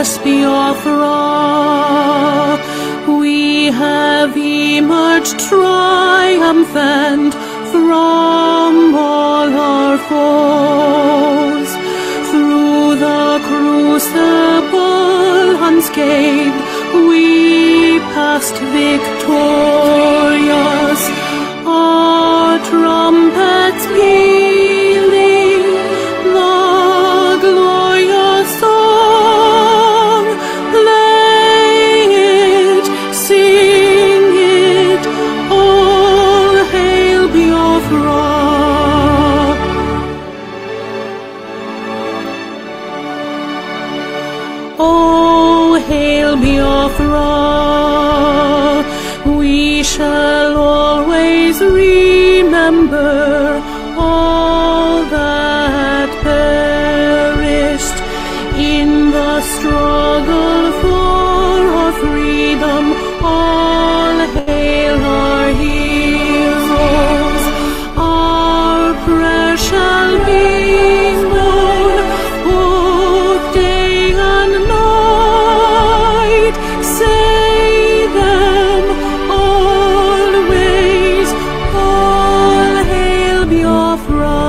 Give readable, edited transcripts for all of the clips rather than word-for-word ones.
Biafra, we have emerged triumphant from all our foes. Through the crucible unscathed, we passed victorious, our trumpets pealing the glorious song. Play it, sing it, all hail Biafra. Oh, hail Biafra, we shall always remember all that perished in the struggle for our freedom. All hail our heroes, our prayer shall be known both day and night. Say them always, all hail Biafra.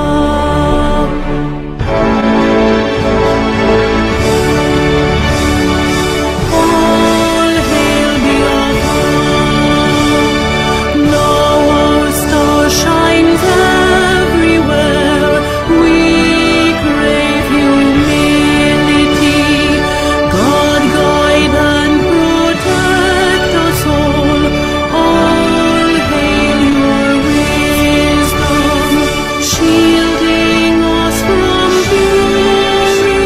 All hail Biafra. Now our star shines everywhere. We crave humility. God guide and protect us all. All hail your wisdom, shielding us from fury,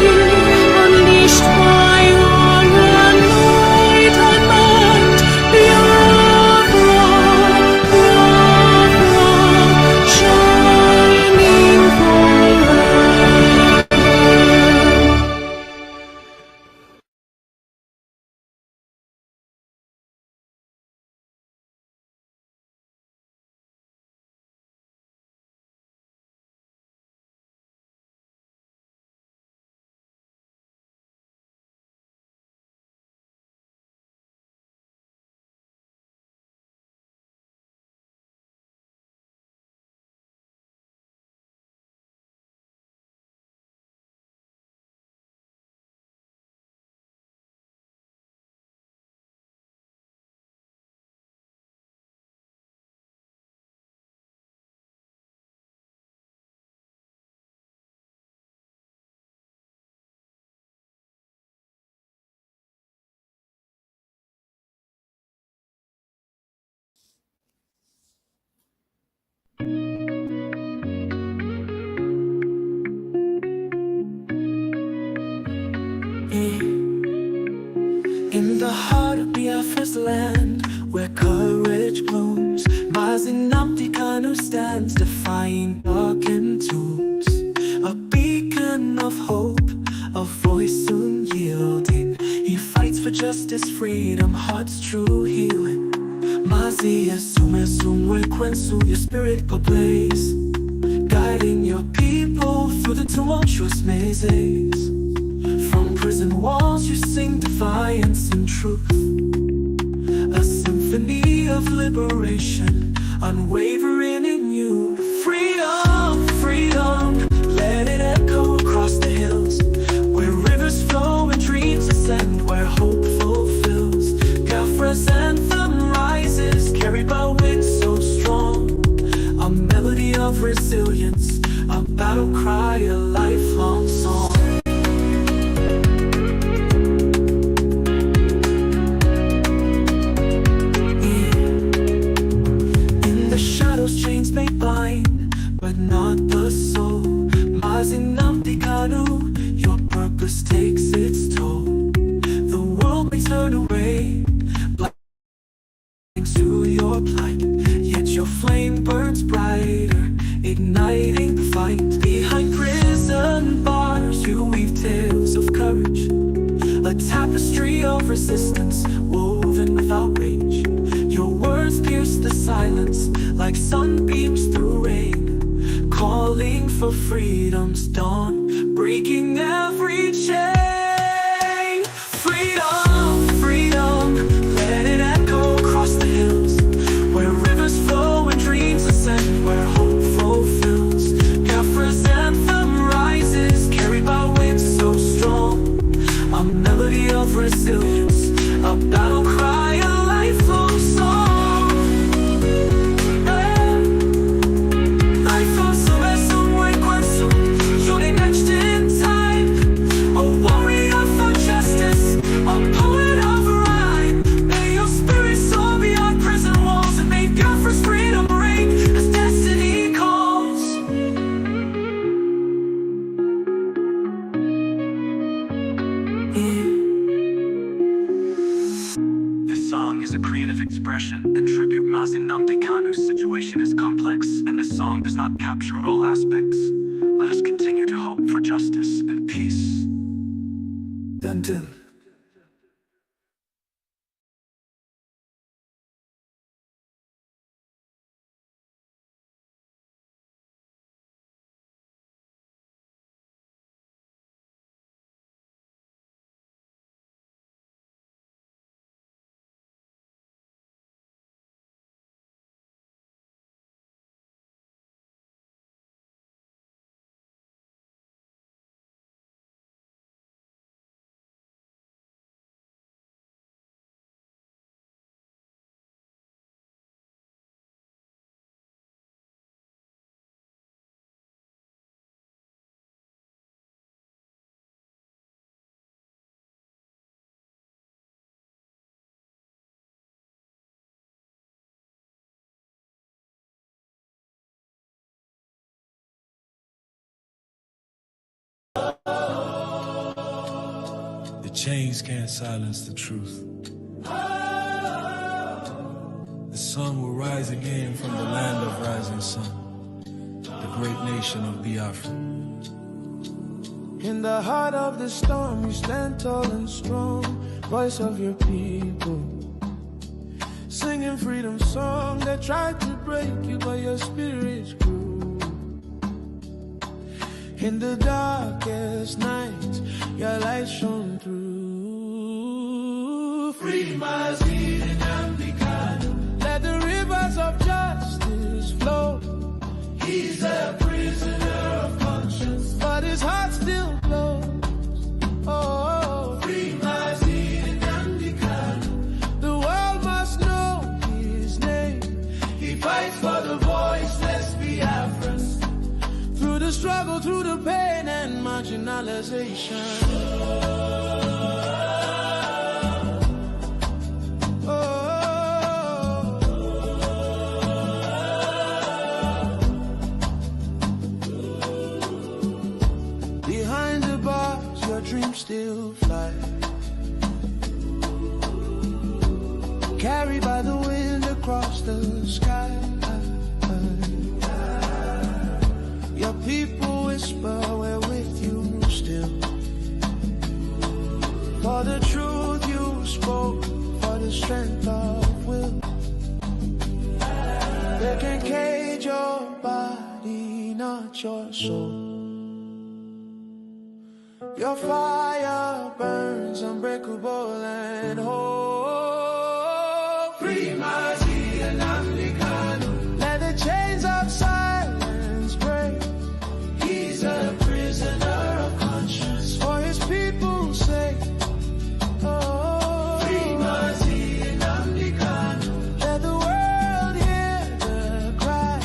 unleashed by your enlightenment. Biafra, Biafra, shining forever. In the heart of Biafra's land, where courage blooms, Mazi Nnamdi Kanu'S stands, defying darkened tombs. A beacon of hope, a voice soon yielding. He fights for justice, freedom, heart's true healing. Mazi Asumwe Kwensu, your spirit go blaze, guiding your people through the tumultuous mazes. From prison walls you sing defiance and truth, a symphony of liberation, unwavering in you. Freedom, freedom, let it echo across the hills, where rivers flow and dreams ascend, where hope fulfills. Biafra's anthem rises, carried by winds so strong, a melody of resilience, a battle cry, a lifelong song. Chains may blind, but not the soul. Mazi Nnamdi Kanu, your purpose takes its toll. The world may turn away, blind to your plight, yet your flame burns brighter, igniting the fight. Behind prison bars you weave tales of courage, a tapestry of resistance woven without rage. Your words pierce the silence like sunbeams through rain, calling for freedom's dawn, breaking every chain. resilience, a battle cry, a lifelong song. Life also has some way queso, surely next in time. A warrior for justice, a poet of rhyme. May your spirit soar beyond prison walls, and may Biafra's freedom reign as destiny calls. This song is a creative expression and tribute Mazi Nnamdi Kanu's situation is complex, and this song does not capture all aspects. Let us continue to hope for justice and peace. Dun dun. The chains can't silence the truth. The sun will rise again from the land of rising sun, the great nation of Biafra. In the heart of the storm, you stand tall and strong, voice of your people. Singing freedom song that tried to break you, but your spirit grew. In the darkest night, your light shone through. Free Mazi and Nnamdi Kanu. Let the rivers of justice flow. He's a prisoner of conscience, but his heart still glows. Oh, free Mazi and Nnamdi Kanu. The world must know his name. He fights for the voiceless Biafrans. Through the struggle, through the pain and marginalization. Behind the bars, your dreams still fly. Carried by the wind across the sky. Your people whisper, we're with you still. For the truth you spoke, for the strength of will. They can cage your body, not your soul. Your fire burns unbreakable and whole. Free Mazi and Nnamdi Kanu. Let the chains of silence break. He's a prisoner of conscience, for his people's sake. Oh, free Mazi and Nnamdi Kanu. Let the world hear the cry.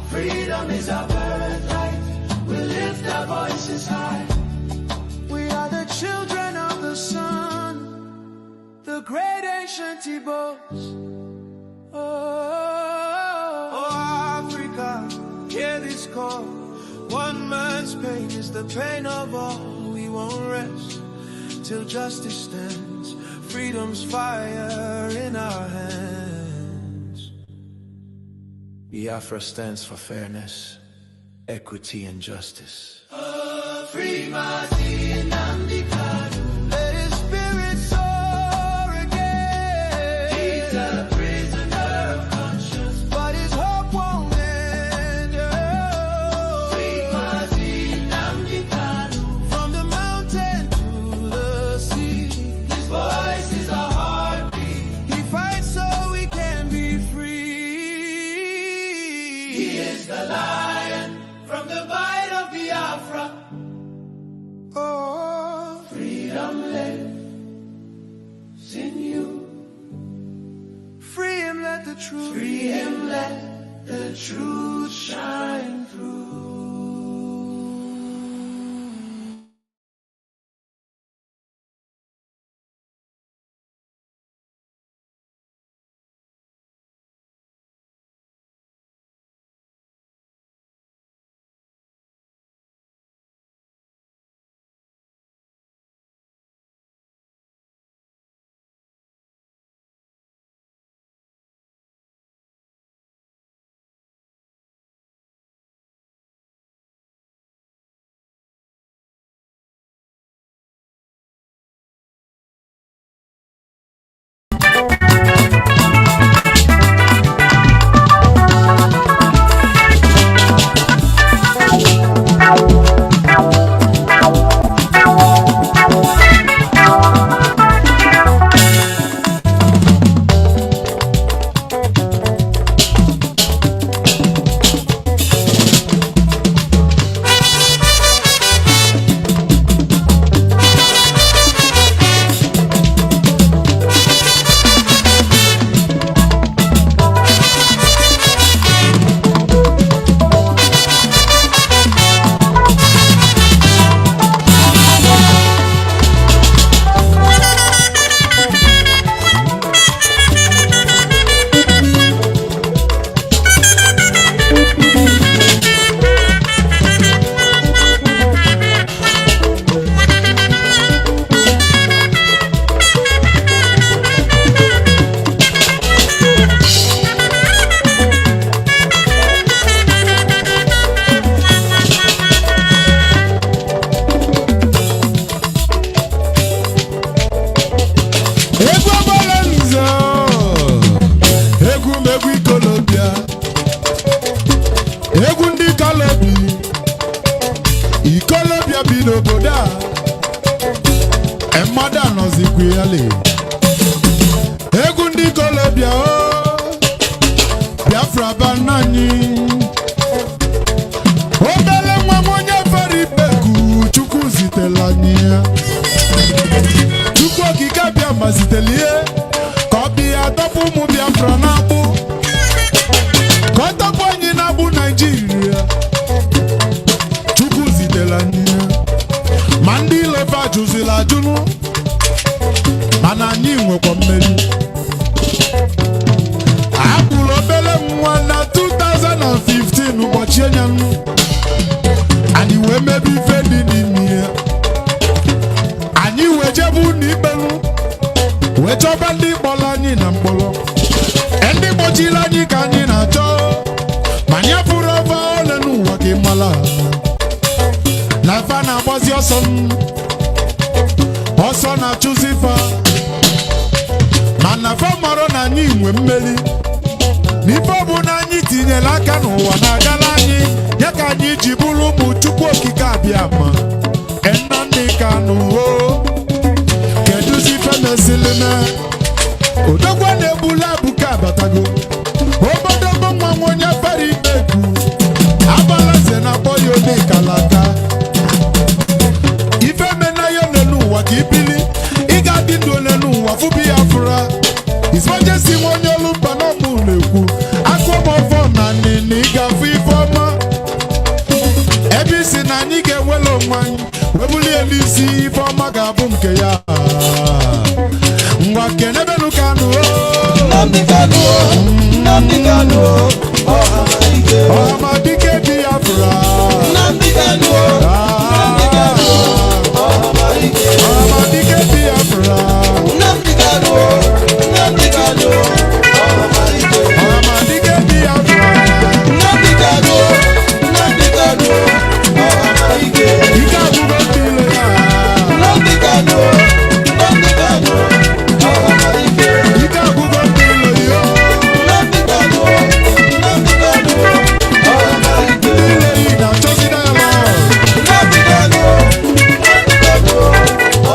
Freedom is our birthright. We lift our voices high. We are the children of the sun, the great ancient Ibobs. Oh, Africa, hear this call. One man's pain is the pain of all. We won't rest till justice stands, freedom's fire in our hands. Biafra stands for fairness, equity and justice. Free Mazi and Nnamdi Kanu. Let his spirit soar again. He's a prisoner of conscience, but his hope won't end. Free Mazi and Nnamdi Kanu. From the mountain to the sea, his voice is our heartbeat. He fights so we can be free. He is the lion from the bite of Biafra. Oh, freedom live let the truth, free him, let the truth shine through. Nnamdi Kanu'S, keduzi femesilime, odogwa nebula buka batago, obodogo mwangonye feri beku, abalaze na boyo ne kalaka. Ife mena yo nenu wakibili, iga dindo nenu wafubi afura. Iswaje si wonyolu bano muleku, akwa mofo na nini gafu ifoma. Ebisi na nige welo mwanyi, webuli elisi ifoma gabu mke ya. Ngwa kenebelu Kanu'S, Nnamdi Kanu'S, Nnamdi Kanu'S, Ohamadike Biafra. Nnamdi Kanu'S, Nnamdi Kanu'S, Ohamadike Biafra. Nnamdi Kanu'S, Nnamdi Kanu'S, Ohamadike Biafra. Nnamdi Kanu'S, Nnamdi Kanu'S, Ika bugo tilo ya. Nnamdi Kanu'S, Nnamdi Kanu'S, Ika bugo tilo yo. Nnamdi Kanu'S, Nnamdi Kanu'S, Tilo ina chosi na ya. Nnamdi Kanu'S, Nnamdi Kanu'S,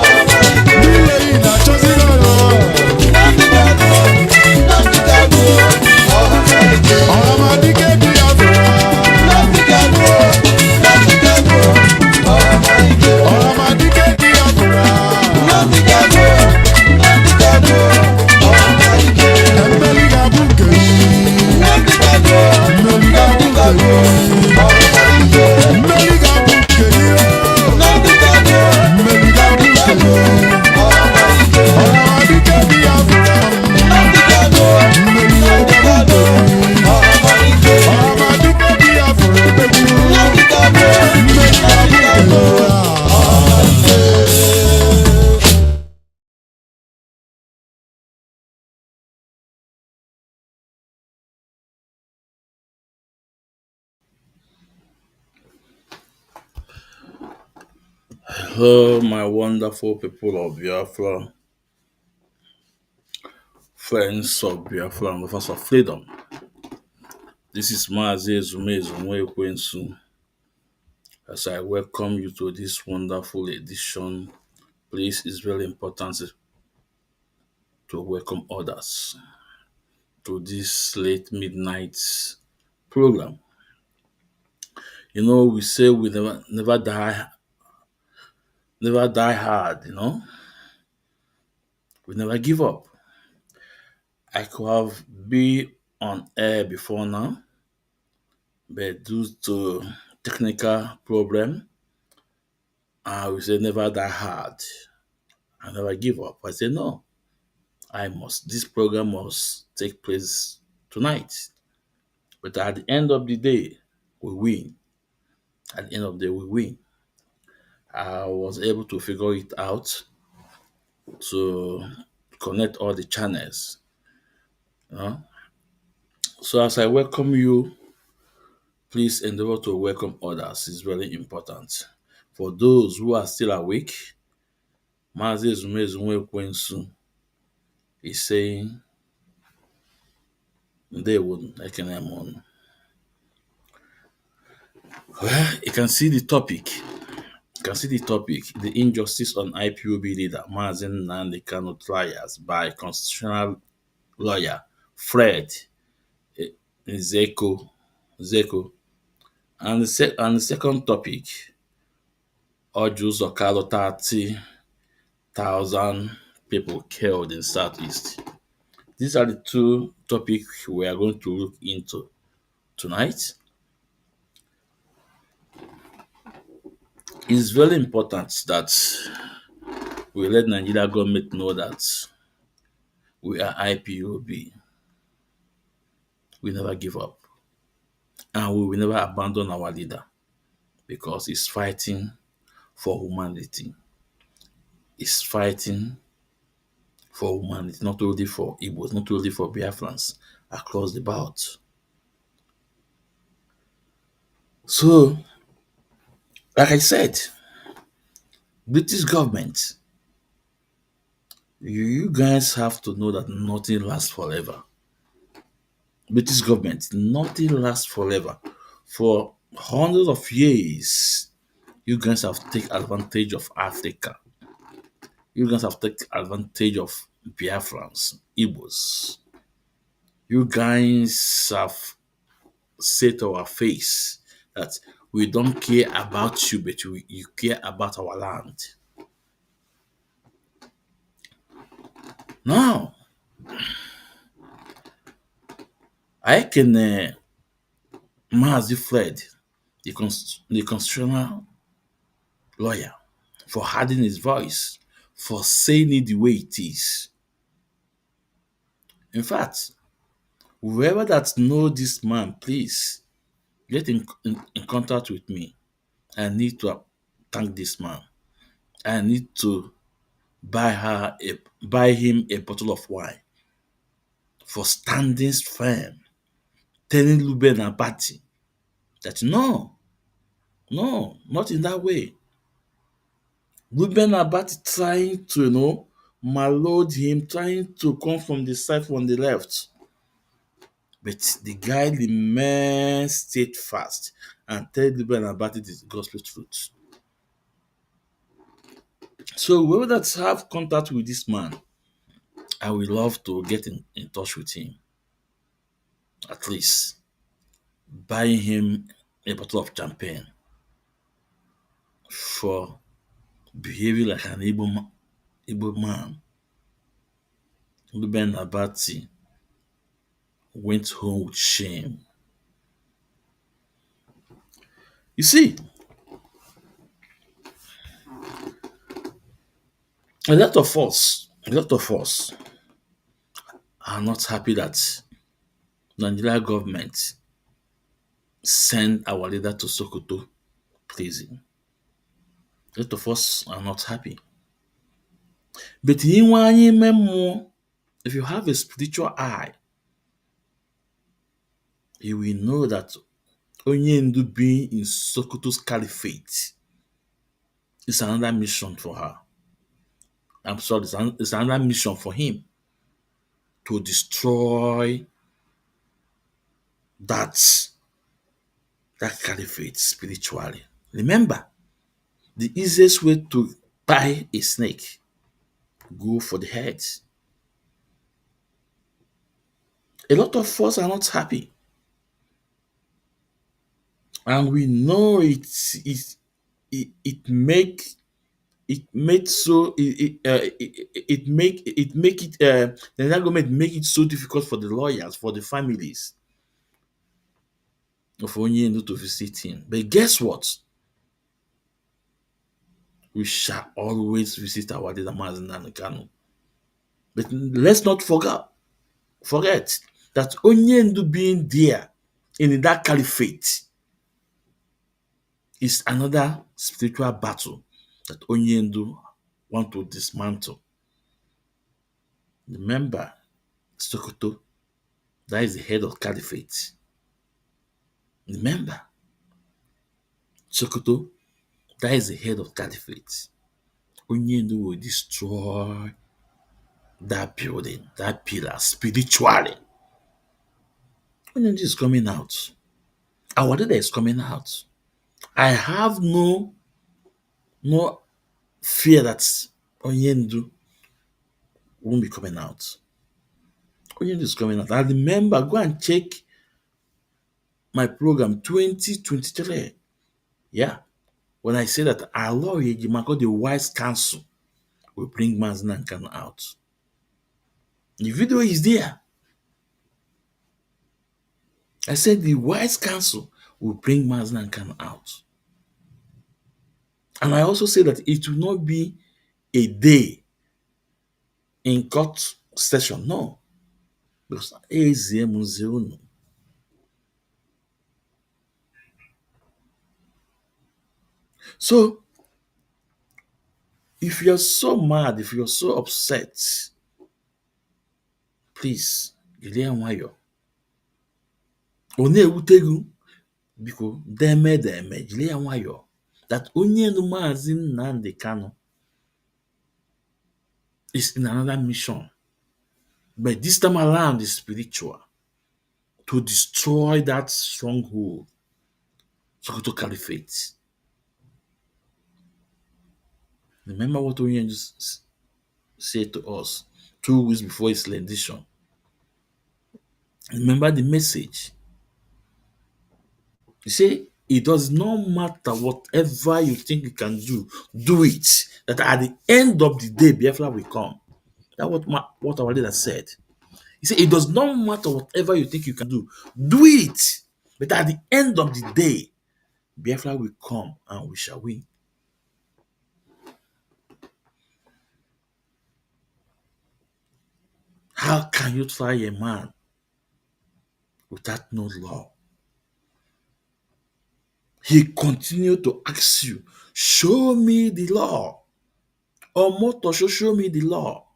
Hello, my wonderful people of Biafra, friends of Biafra, and lovers of freedom. This is Mazi Ezumezumwe as I welcome you to this wonderful edition. Please, it's very important to welcome others to this late midnight program. You know, we say we never die hard, we never give up. I could have been on air before now, but due to technical problem, I will say never die hard. I never give up. I say no. This program must take place tonight. But at the end of the day, we win. At the end of the day, we win. I was able to figure it out to connect all the channels. You know? So as I welcome you, please endeavor to welcome others. It's very important. For those who are still awake, Mazi Ezumezumwe Kwensu is saying they wouldn't. I can name one. Well, you can see the topic. The injustice on IPOB leader Mazi Nnamdi Kanu trials by constitutional lawyer Fred Nzeako. Nzeako. And the second topic, Oju's Okado 30,000 people killed in Southeast. These are the two topics we are going to look into tonight. It's very important that we let Nigeria government know that we are IPOB. We never give up. And we will never abandon our leader because he's fighting for humanity. He's fighting for humanity, not only for Igbos, not only for Biafrans across the board. So, like I said, British government, you guys have to know that nothing lasts forever. British government, nothing lasts forever. For hundreds of years, you guys have taken advantage of Africa. You guys have taken advantage of Biafrans, Igbos. You guys have said to our face that we don't care about you, but you care about our land. Now, I can Mazi Fred, the constitutional lawyer, for adding his voice, for saying it the way it is. In fact, whoever that know this man, please get in contact with me. I need to thank this man. I need to buy him a bottle of wine for standing firm, telling Luben and Patty that no, not in that way. Ruben Abati trying to, malload him, trying to come from the side from the left. But the guy remained steadfast and tell Ruben Abati the gospel truth. So whoever that have contact with this man, I would love to get in touch with him. At least buying him a bottle of champagne for behaving like an Igbo man. Ruben Abati went home with shame. You see, a lot of us are not happy that Nigeria government sent our leader to Sokoto prison. A lot of us are not happy. But if you have a spiritual eye, you will know that Onyendu being in Sokoto's caliphate It's another mission for her. I'm sorry, it's another mission for him to destroy that that caliphate spiritually. Remember, the easiest way to tie a snake, go for the head. A lot of us are not happy, and we know it make it made so it make it the government make it so difficult for the lawyers, for the families of Onyendo to visit him. But guess what? We shall always visit our leader Mazi Kanu. But let's not forget that Onyendo being there in that caliphate is another spiritual battle that Onyendo want to dismantle. Remember, Sokoto, that is the head of caliphate. Remember, Sokoto, that is the head of caliphate. Onyendo will destroy that building, that pillar, spiritually. Onyendo is coming out. Our leader is coming out. I have no fear that Onyendo won't be coming out. Onyendo is coming out. And remember, go and check my program 2023. Yeah. When I say that our Lord Yejimako, the wise counsel, will bring Mazi Kanu out. The video is there. I said the wise counsel will bring Mazi Kanu out. And I also say that it will not be a day in court session. No. Because so if you're so mad, if you're so upset, please, jide nwayọ. Ọ na-ewute gị, biko deme jide ya nwayọ. That Onyendo Mazi Nnamdi Kanu is in another mission. But this time around is spiritual. To destroy that stronghold, Sokoto Caliphate. Remember what Onyendo said to us 2 weeks before his rendition. Remember the message. He said, it does not matter whatever you think you can do it. That at the end of the day, Biafra will come. That's what our leader said. He said, it does not matter whatever you think you can do it. But at the end of the day, Biafra will come and we shall win. How can you try a man without no law? He continued to ask you, show me the law. Omoto, show me the law.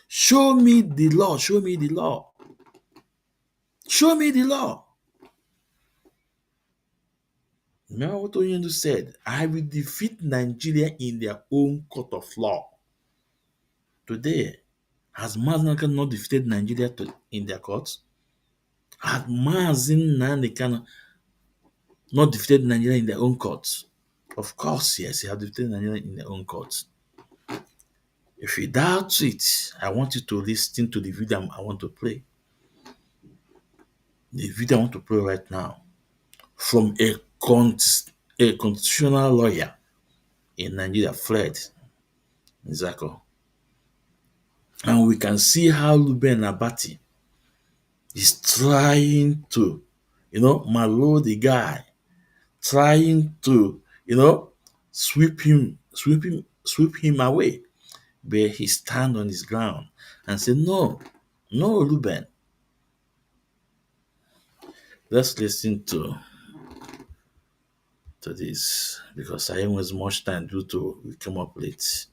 Show me the law. Show me the law. Show me the law. Remember what Onyendo said? I will defeat Nigeria in their own court of law. Today, has Mazi Kanu not defeated Nigeria in their courts? Has Mazi Kanu not defeated Nigeria in their own courts? Of course, yes, he has defeated Nigeria in their own courts. If you doubt it, I want you to listen to the video I want to play. The video I want to play right now from a constitutional lawyer in Nigeria, fled Nzeako. And we can see how Ruben Abati is trying to, mallow the guy, trying to, sweep him away. But he stand on his ground and say, no, Ruben. Let's listen to this because I didn't waste much time due to we came up late.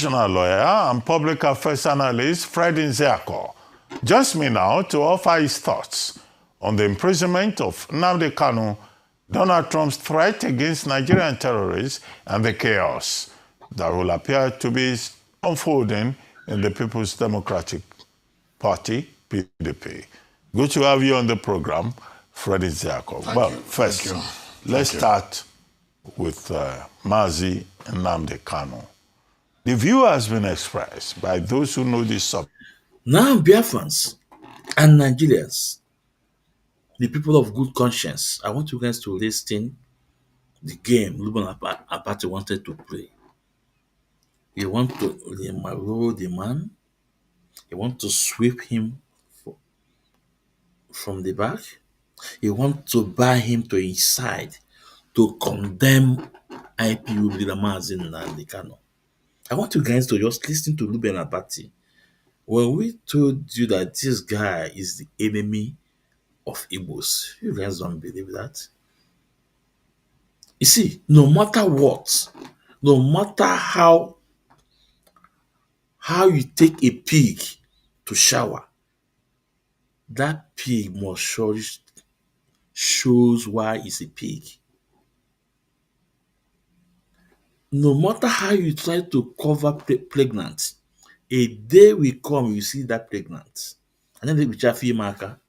constitutional lawyer and public affairs analyst Fred Nzeako joins me now to offer his thoughts on the imprisonment of Nnamdi Kanu, Donald Trump's threat against Nigerian terrorists, and the chaos that will appear to be unfolding in the People's Democratic Party, PDP. Good to have you on the program, Fred Nzeako. Well, first, let's start with Mazi and Nnamdi Kanu. The view has been expressed by those who know this subject. Now, Biafrans and Nigerians, the people of good conscience, I want you guys to listen the game Ruben Apati wanted to play. He want to roll the man. He want to sweep him from the back. He want to buy him to his side to condemn IPU leader Mazi Nnamdi Kanu. I want you guys to just listen to Ruben Apati. When we told you that this guy is the enemy of Igbos, you guys don't believe that. You see, no matter what, no matter how you take a pig to shower, that pig must shows why it's a pig. No matter how you try to cover pregnant, a day will come you see that pregnant. And then the Bichafi marker,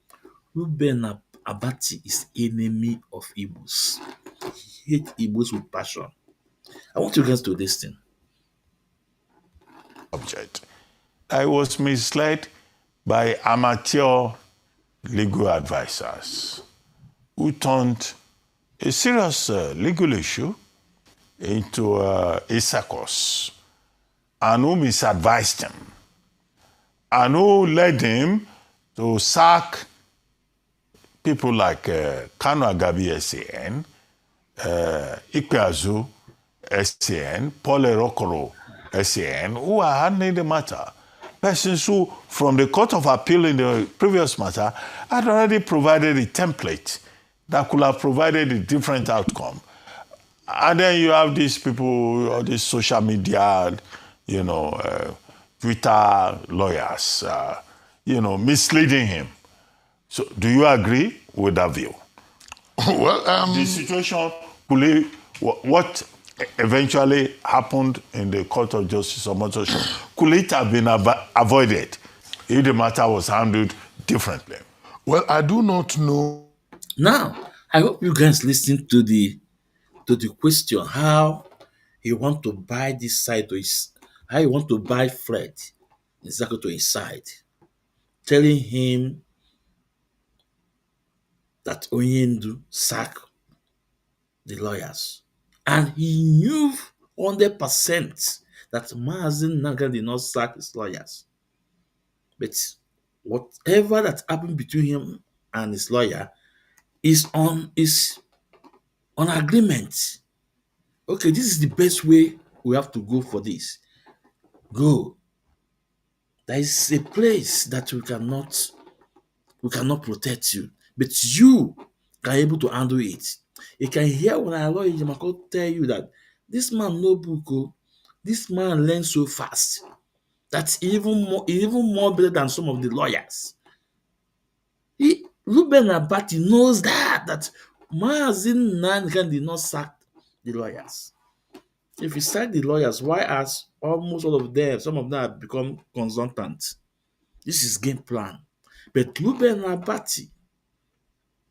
Ruben Abati is enemy of Igbos. He hate Igbos with passion. I want you guys to listen. I was misled by amateur legal advisors who turned a serious legal issue into a circus and who misadvised him and who led him to sack people like Kanu Agabi SAN, Ikpeazu SAN, Paul Erokoro SAN, who are handling the matter. Persons who, from the Court of Appeal in the previous matter, had already provided a template that could have provided a different outcome. And then you have these people, all these social media, Twitter lawyers, misleading him. So do you agree with that view? Well, The situation, what eventually happened in the Court of Justice of Montreal, could it have been avoided if the matter was handled differently? well, I do not know. Now, I hope you guys listen to the question how he want to buy this side to his, how he want to buy Fred Nzeako to his side, telling him that Onyendu sack the lawyers. And he knew 100% that Mazi Nnamdi did not sack his lawyers. But whatever that happened between him and his lawyer is on agreement. Okay, this is the best way we have to go for this. Go. There is a place that we cannot protect you, but you can able to handle it. You can hear when I lawyer Jamako tell you that this man no book, oh, this man learns so fast. That's even more better than some of the lawyers. Ruben Abati knows that Mazi Nnamdi did not sack the lawyers. If he sacked the lawyers, why has almost all of them, some of them have become consultants? This is game plan. But Ruben Abati,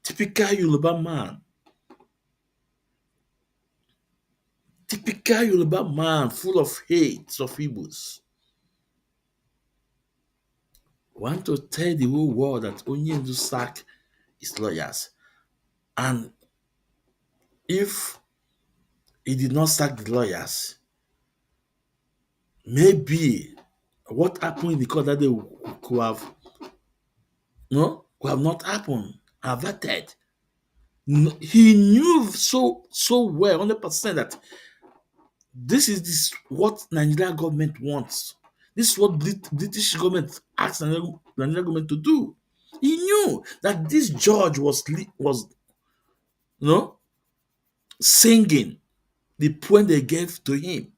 typical Yoruba man, full of hate of Igbos, want to tell the whole world that Onyendu sack his lawyers. And if he did not sack the lawyers, maybe what happened in the court that they could have not happened, averted. He knew so well, 100%, that this is what Nigerian government wants. This is what British government asked Nigerian government to do. He knew that this judge was singing the poem they gave to him.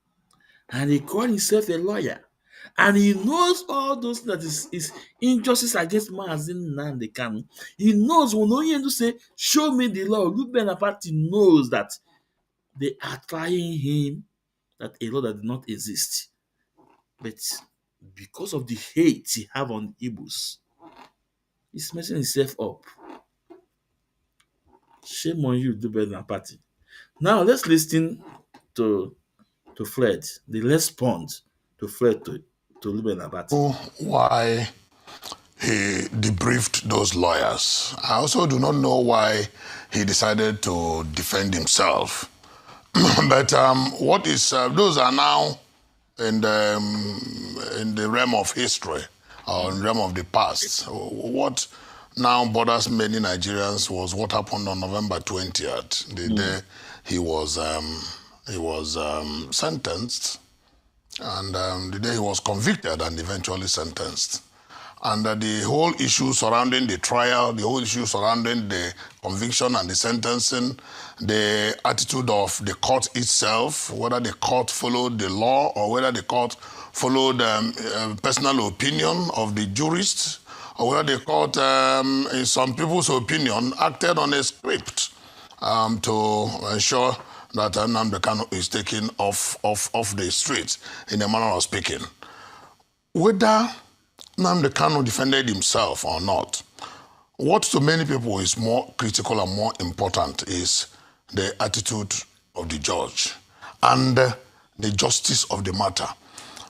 and he called himself a lawyer. And he knows all those that is injustice against Mazi Nnamdi Kanu. He knows when Onyendu say, show me the law. Ruben Party knows that they are trying him that a law that did not exist. But because of the hate he have on Igbos, he's messing himself up. Shame on you, Ruben Party. Now let's listen to Fred, the response to Fred to Ruben Abati. why he debriefed those lawyers. I also do not know why he decided to defend himself. But what is those are now in the realm of history or in the realm of the past. What now bothers many Nigerians was what happened on November 20th, the day he was sentenced, and the day he was convicted and eventually sentenced. And the whole issue surrounding the trial, the whole issue surrounding the conviction and the sentencing, the attitude of the court itself, whether the court followed the law or whether the court followed personal opinion of the jurists, or whether the court, in some people's opinion, acted on a script to ensure that Nnamdi Kanu is taken off the streets, in a manner of speaking. Whether Nnamdi Kanu defended himself or not, what to many people is more critical and more important is the attitude of the judge and the justice of the matter.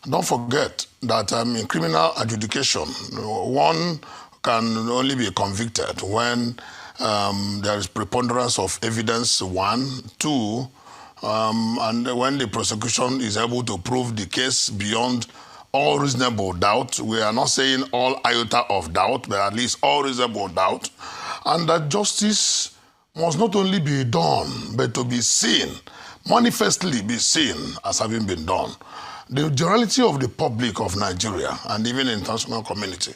Don't forget that in criminal adjudication, one can only be convicted when there is preponderance of evidence, one. Two, and when the prosecution is able to prove the case beyond all reasonable doubt. We are not saying all iota of doubt, but at least all reasonable doubt. And that justice must not only be done, but to be seen, manifestly be seen as having been done. The generality of the public of Nigeria and even the international community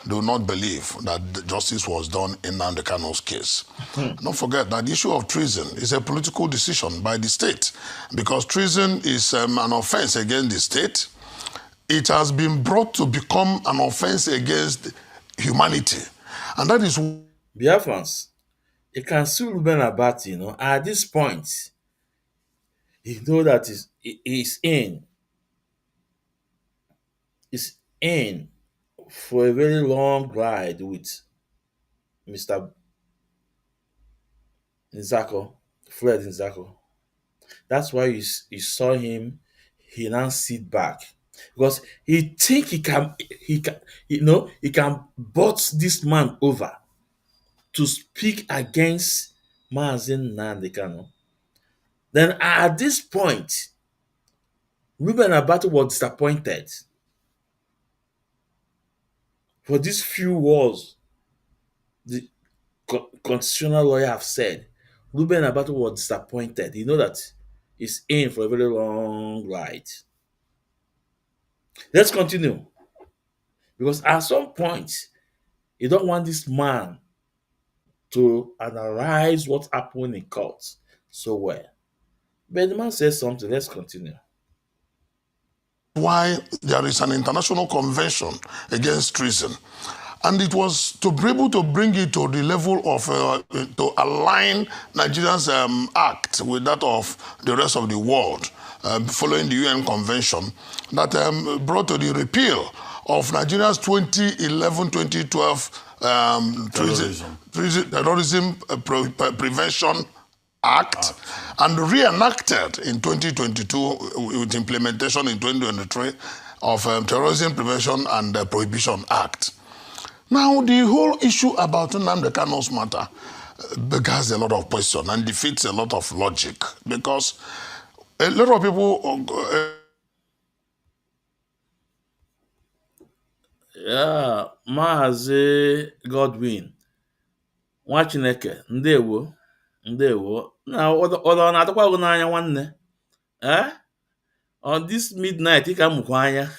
do not believe that justice was done in Nnamdi Kanu's case. Don't forget that the issue of treason is a political decision by the state, because treason is an offense against the state. It has been brought to become an offense against humanity. And that is... Biafrans, you can sue Ruben Abati, at this point, you know that he's in for a very long ride with Mr. Nzeako, Fred Nzeako. That's why you saw him, he now sit back. Because he think he can butt this man over to speak against Mazi Nnamdi Kanu. Then at this point, Ruben Abati was disappointed for these few words the constitutional lawyer have said. Ruben Abati was disappointed. You know that he's in for a very long ride. Let's continue. Because at some point, you don't want this man to analyze what happened in court so well. But the man says something. Let's continue. Why there is an international convention against treason. And it was to be able to bring it to the level of, to align Nigeria's act with that of the rest of the world, following the UN convention, that brought to the repeal of Nigeria's 2011-2012 terrorism Prevention Act, and reenacted in 2022 with implementation in 2023 of Terrorism Prevention and Prohibition Act. Now, the whole issue about Nnamdi Kanu's matter beggars a lot of questions and defeats a lot of logic, because a lot of people... Yeah, Mazi Godwin, nwa Chineke, ndewo. Na ọ na-adịkwa gị n'anya nwanne? On this midnight, ị ka mụkwa anya.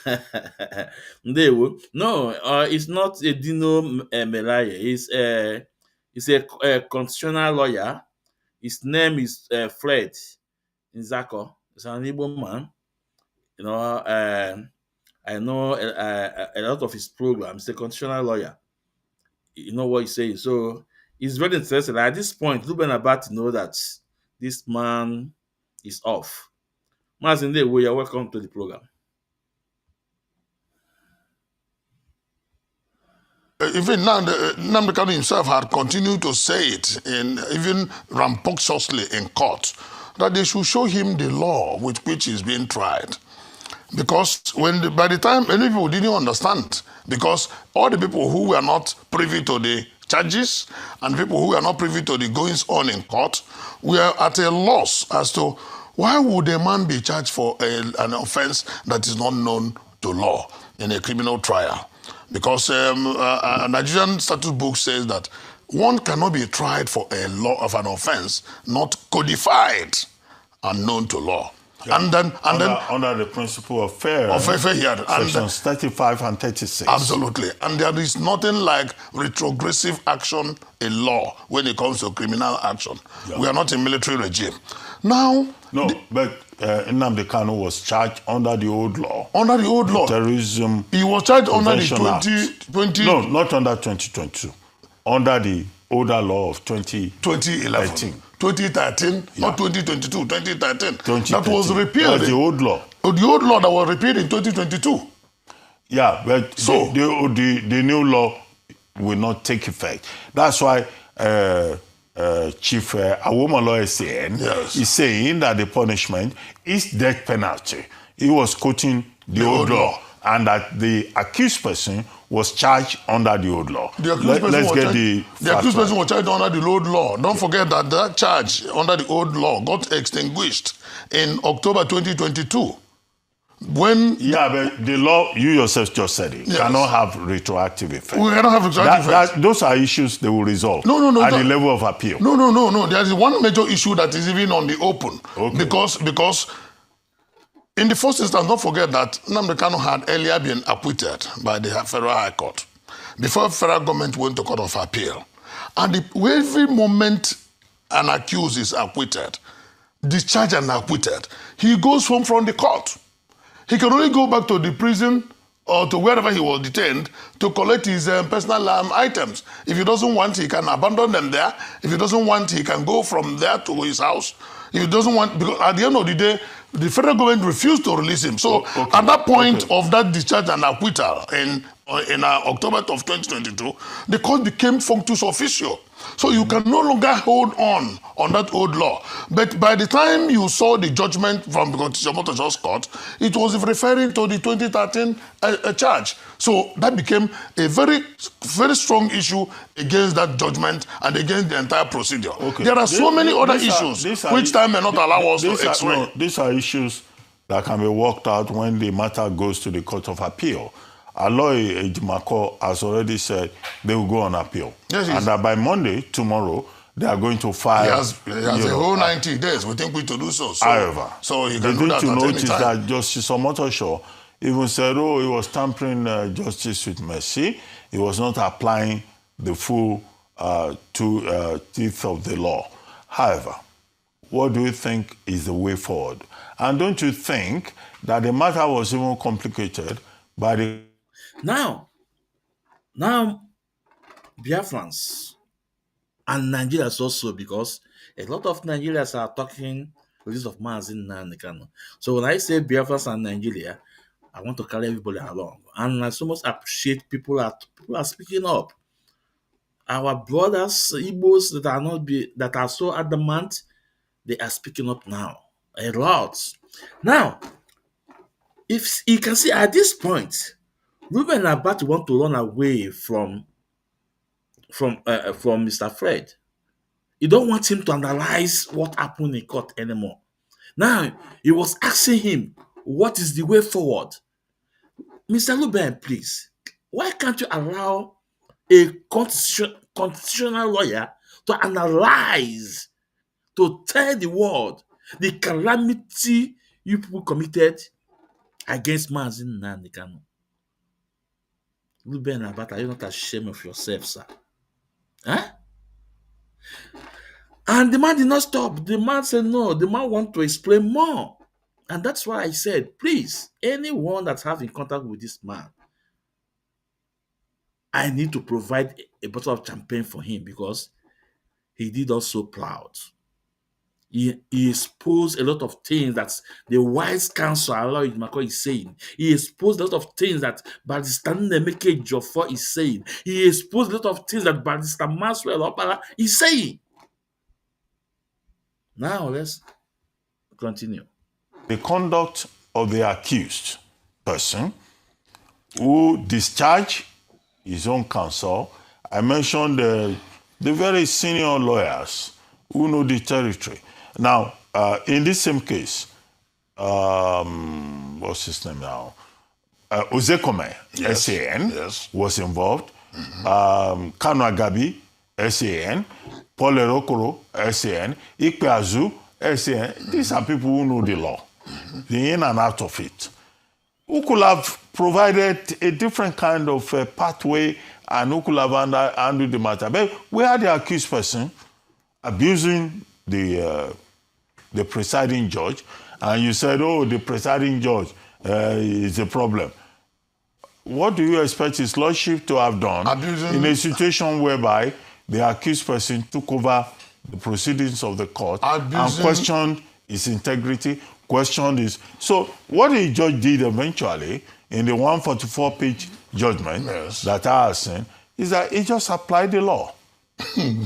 Ndewo. No, it's not a Dino Melaye. He's a constitutional lawyer. His name is Fred Nzeako. He's an Igbo man. You know, I know a lot of his programs. He's a constitutional lawyer. You know what he's saying. So it's very interesting. At this point, Ruben about to know that this man is off. Mazi, you're welcome to the program. Even now, Nnamdi Kanu himself had continued to say it, even rambunctiously in court, that they should show him the law with which he's being tried. Because by the time many people didn't understand, because all the people who were not privy to the charges and people who were not privy to the goings on in court were at a loss as to why would a man be charged for an offense that is not known to law in a criminal trial. Because a Nigerian statute book says that one cannot be tried for a law of an offense not codified and known to law. Yeah. And then Under the principle of fair hearing. Sections 35 and 36. Absolutely. And there is nothing like retrogressive action in law when it comes to criminal action. Yeah. We are not a military regime. Now... No, but Nnamdi Kanu was charged under the old law. Under the old law? Terrorism. He was charged under the 2020... No, not under 2022. Under the older law of 2011. 2013, yeah. Not 2022, 2013. That was repealed. That's the old law. Oh, the old law that was repealed in 2022. Yeah, but so, the new law will not take effect. That's why Chief Awomolo is saying that the punishment is death penalty. He was quoting the old law, and that the accused person was charged under the old law. The accused person was charged under the old law. Don't forget that that charge under the old law got extinguished in October 2022. But the law, you yourself just said it, cannot have retroactive effect. We cannot have retroactive effect. Those are issues they will resolve at the level of appeal. No. There is one major issue that is even on the open. Okay. Because in the first instance, don't forget that Nnamdi Kanu had earlier been acquitted by the Federal High Court before federal government went to Court of Appeal. And every moment an accused is acquitted, discharged and acquitted, he goes home from the court. He can only go back to the prison or to wherever he was detained to collect his personal items. If he doesn't want, he can abandon them there. If he doesn't want, he can go from there to his house. If he doesn't want, because at the end of the day, the federal government refused to release him. So at that point of that discharge and acquittal in October of 2022, the court became functus officio. So you can no longer hold on that old law. But by the time you saw the judgment from the Consitutional Court, it was referring to the 2013 charge. So that became a very, very strong issue against that judgment and against the entire procedure. Okay. There are so many other issues which time may not allow us to explain. These are issues that can be worked out when the matter goes to the Court of Appeal. Aloy Ejimako has already said they will go on appeal. Yes, and that by Monday, tomorrow, they are going to file... He has a whole 90 days. We think we to do so. However, so he can do that to at notice any time. that Justice Omotosho even said, he was tampering justice with mercy. He was not applying the full teeth of the law. However, what do you think is the way forward? And don't you think that the matter was even complicated by the... Now, Biafrans and Nigerians also, because a lot of Nigerians are talking with this of Mazi Nnamdi Kanu. So when I say Biafrans and Nigeria, I want to carry everybody along. And I so much appreciate people are speaking up. Our brothers, Igbos that are so adamant, they are speaking up now. A lot. Now, if you can see at this point, Ruben Abati want to run away from Mr. Fred. You don't want him to analyze what happened in court anymore. Now, he was asking him, what is the way forward? Mr. Ruben, please, why can't you allow a constitutional lawyer to analyze, to tell the world the calamity you people committed against Mazi Nnamdi Kanu? Ruben Abati, are you not ashamed of yourself, sir? Huh? And the man did not stop. The man said no. The man want to explain more. And that's why I said, please, anyone that have in contact with this man, I need to provide a bottle of champagne for him because he did us so proud. He exposed a lot of things that the wise counsel Aloy Mako is saying. He exposed a lot of things that Barrister Nnemeke Joffo is saying. He exposed a lot of things that Barrister Maxwell Opara is saying. Now let's continue. The conduct of the accused person who discharged his own counsel. I mentioned the very senior lawyers who know the territory. Now, in this same case, what's his name now? Ozekome, Yes, SAN, yes. was involved. Kanu Agabi, SAN. Paul Erokoro, SAN. Ikpeazu, SAN. These are people who know the law, the in and out of it, who could have provided a different kind of pathway and who could have handled the matter. But we had the accused person abusing the presiding judge, and you said, oh, the presiding judge is a problem. What do you expect his lordship to have done in a situation whereby the accused person took over the proceedings of the court and questioned his integrity, questioned his... So what the judge did eventually in the 144-page judgment that I have seen is that he just applied the law.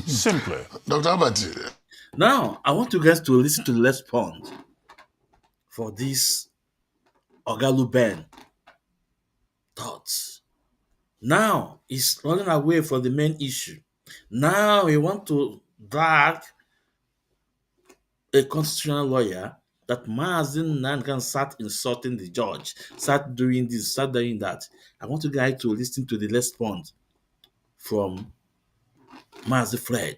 Simply. Dr. Abati. Now, I want you guys to listen to the response for this Ogalu Ben thoughts. Now, he's running away from the main issue. Now, he wants to drag a constitutional lawyer that Mazi Nnamdi start insulting the judge, start doing this, start doing that. I want you guys to listen to the response from Mazi Fred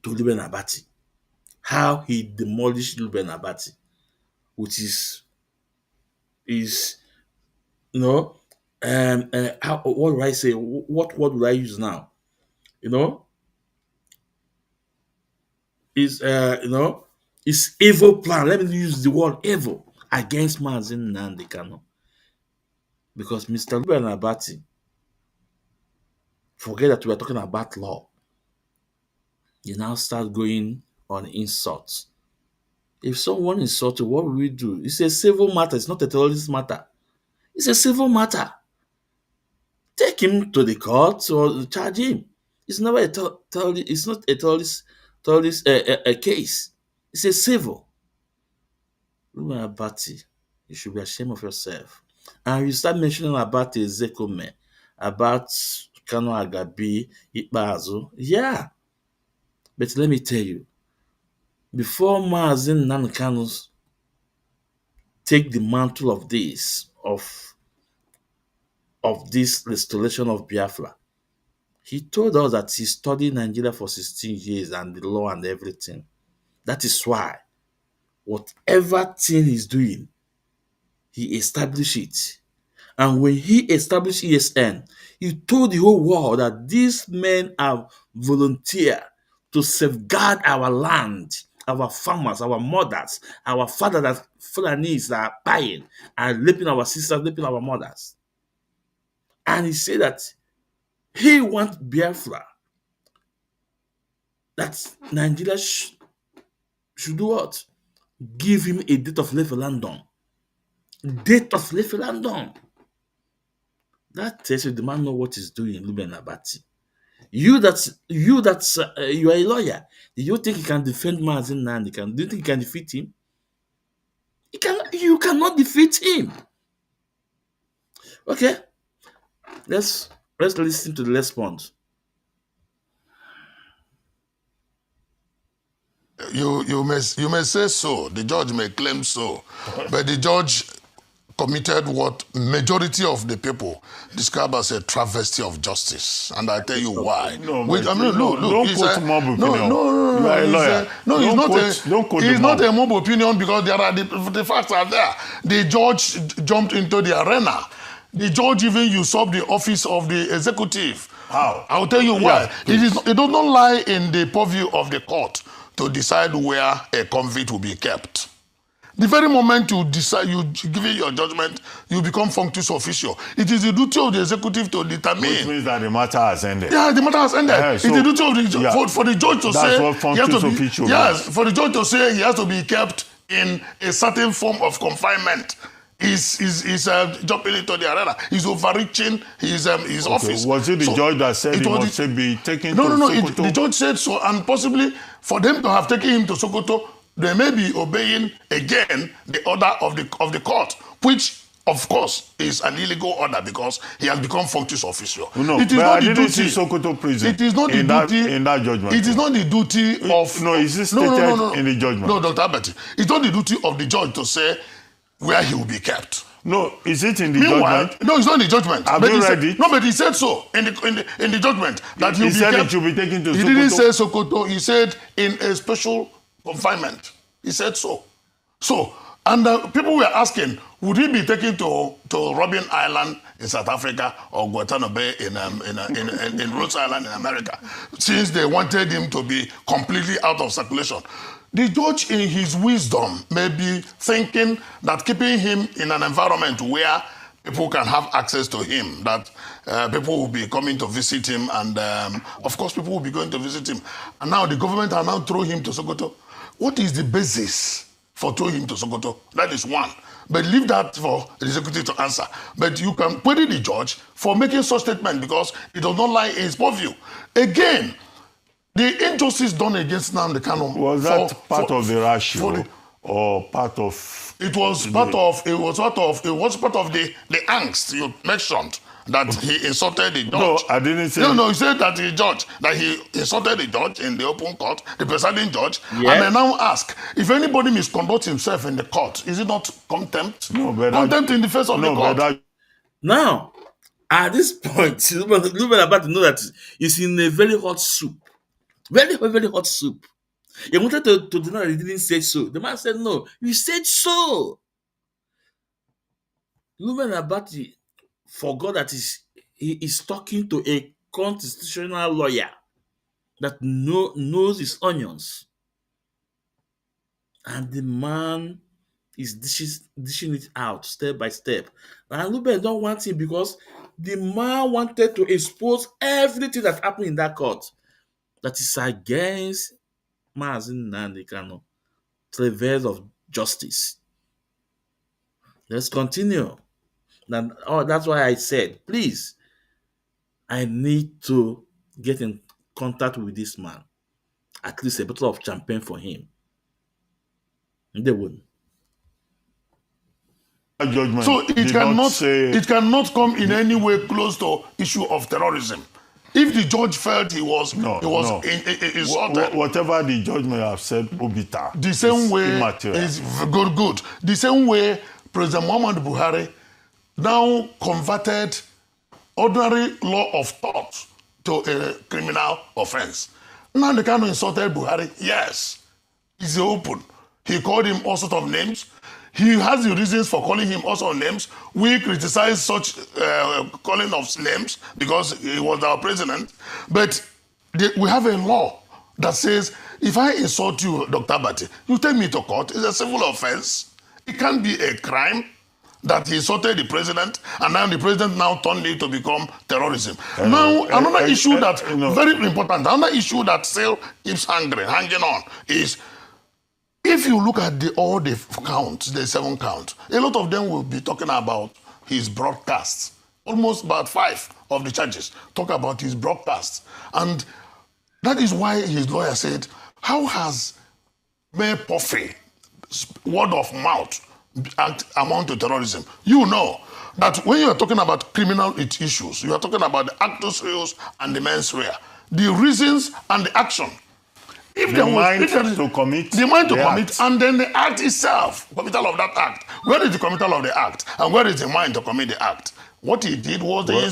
to Luben Abati, how he demolished Luben Abati, which is you know, what do I say? What word would I use now? You know, is it's evil plan. Let me use the word evil against Mazi Nnamdi Kanu, because Mr. Luben Abati, forget that we are talking about law. You now start going on insults. If someone insults you, what will we do? It's a civil matter. It's not a terrorist matter. It's a civil matter. Take him to the court or charge him. It's never a terrorist. It's not a terrorist case. It's a civil. Luben Abati, you should be ashamed of yourself. And you start mentioning about Nzeako, about Kanu Agabi, Ikpeazu. Yeah. But let me tell you, before Mazi Nnamdi Kanu take the mantle of this, of this restoration of Biafra, he told us that he studied Nigeria for 16 years and the law and everything. That is why whatever thing he's doing, he established it. And when he established ESN, he told the whole world that these men are volunteer to safeguard our land, our farmers, our mothers, our fathers that Fulanis that are buying and raping our sisters, raping our mothers. And he said that he wants Biafra, that Nigeria should do what? Give him a date of referendum. Date of referendum. That tells you the man know what he's doing, Luben Abati. You are a lawyer. Do you think you can defend Mazi Nnamdi? Do you think you can defeat him? You cannot defeat him. Okay. Let's listen to the response. You may say so. The judge may claim so, but the judge committed what majority of the people describe as a travesty of justice, and I tell you why. Don't quote mob opinion. No. You are a lawyer. It's not a mob opinion because there are the facts are there. The judge jumped into the arena. The judge even usurped the office of the executive. How? I'll tell you why. It does not lie in the purview of the court to decide where a convict will be kept. The very moment you decide, you give it your judgment, you become functus officio. It is the duty of the executive to determine. Which means that the matter has ended. Yeah, the matter has ended. Yeah, It's the duty of the for the judge to that's say what functus officio means. yes, for the judge to say he has to be kept in a certain form of confinement. He's jumping into the arena. He's overreaching his office. Was it the judge that said he must be taken to Sokoto? The judge said so, and possibly for them to have taken him to Sokoto, they may be obeying again the order of the court, which of course is an illegal order because he has become functus officio. No, it is but not I the didn't duty. see Sokoto prison. It is not the duty in that judgment. It is not the duty of no. Is it stated in the judgment? No, Dr. Abati. It's not the duty of the judge to say where he will be kept. No, is it in the Meanwhile, judgment? no, it's not in the judgment. Have you read it? No, but he said so in the judgment that He said it should be taken to Sokoto. He didn't say Sokoto. He said in a special confinement. He said so. So, and people were asking, would he be taken to Robben Island in South Africa or Guantanamo Bay in Rhode Island in America, since they wanted him to be completely out of circulation? The judge, in his wisdom, may be thinking that keeping him in an environment where people can have access to him, that people will be coming to visit him, and of course people will be going to visit him. And now the government are now throwing him to Sokoto. What is the basis for throwing him to Sokoto? That is one. But leave that for the executive to answer. But you can query the judge for making such statement because it does not lie in his purview. Again, the injustice done against Nnamdi Kanu was that part of the ratio or part of? It was part of the angst you mentioned that he insulted the judge. No, I didn't say. No, he said that he insulted the judge in the open court, the presiding judge, Yeah. and I now ask if anybody misconducts himself in the court, is it not contempt? No, but contempt in the face of the court. Now, at this point, Ruben about to know that he's in a very hot soup. Very, very hot soup. He wanted to deny that he didn't say so. The man said, no, you said so. Ruben Abati forgot that he is talking to a constitutional lawyer that knows his onions. And the man is dishing it out step by step. And Ruben don't want him because the man wanted to expose everything that happened in that court that is against Mazi Nnamdi Kanu, travails of justice. Let's continue. That's why I said, please, I need to get in contact with this man. At least a bottle of champagne for him. And they wouldn't. Judgment So it cannot come in any way close to issue of terrorism. If the judge felt he was insulted, whatever the judge may have said, Obita, the same way immaterial. is good. The same way President Muhammadu Buhari now converted ordinary law of thought to a criminal offense. Nnamdi Kanu insulted Buhari. Yes, it's open. He called him all sorts of names. He has the reasons for calling him also names. We criticize such calling of names because he was our president. But we have a law that says, if I insult you, Dr. Abati, you take me to court. It's a civil offense. It can't be a crime that he insulted the president, and now the president now turned it to become terrorism. Now, another issue that very important, another issue that still keeps hanging on is, if you look at all the counts, the 7 counts, a lot of them will be talking about his broadcasts. Almost about 5 of the charges talk about his broadcasts. And that is why his lawyer said, how has Mayor Puffy word of mouth amount to terrorism? You know that when you are talking about criminal issues, you are talking about the actus reus and the mens rea, the reasons and the action. If the mind to commit, and then the act itself, committal of that act. Where is the committal of the act, and where is the mind to commit the act? What he did was he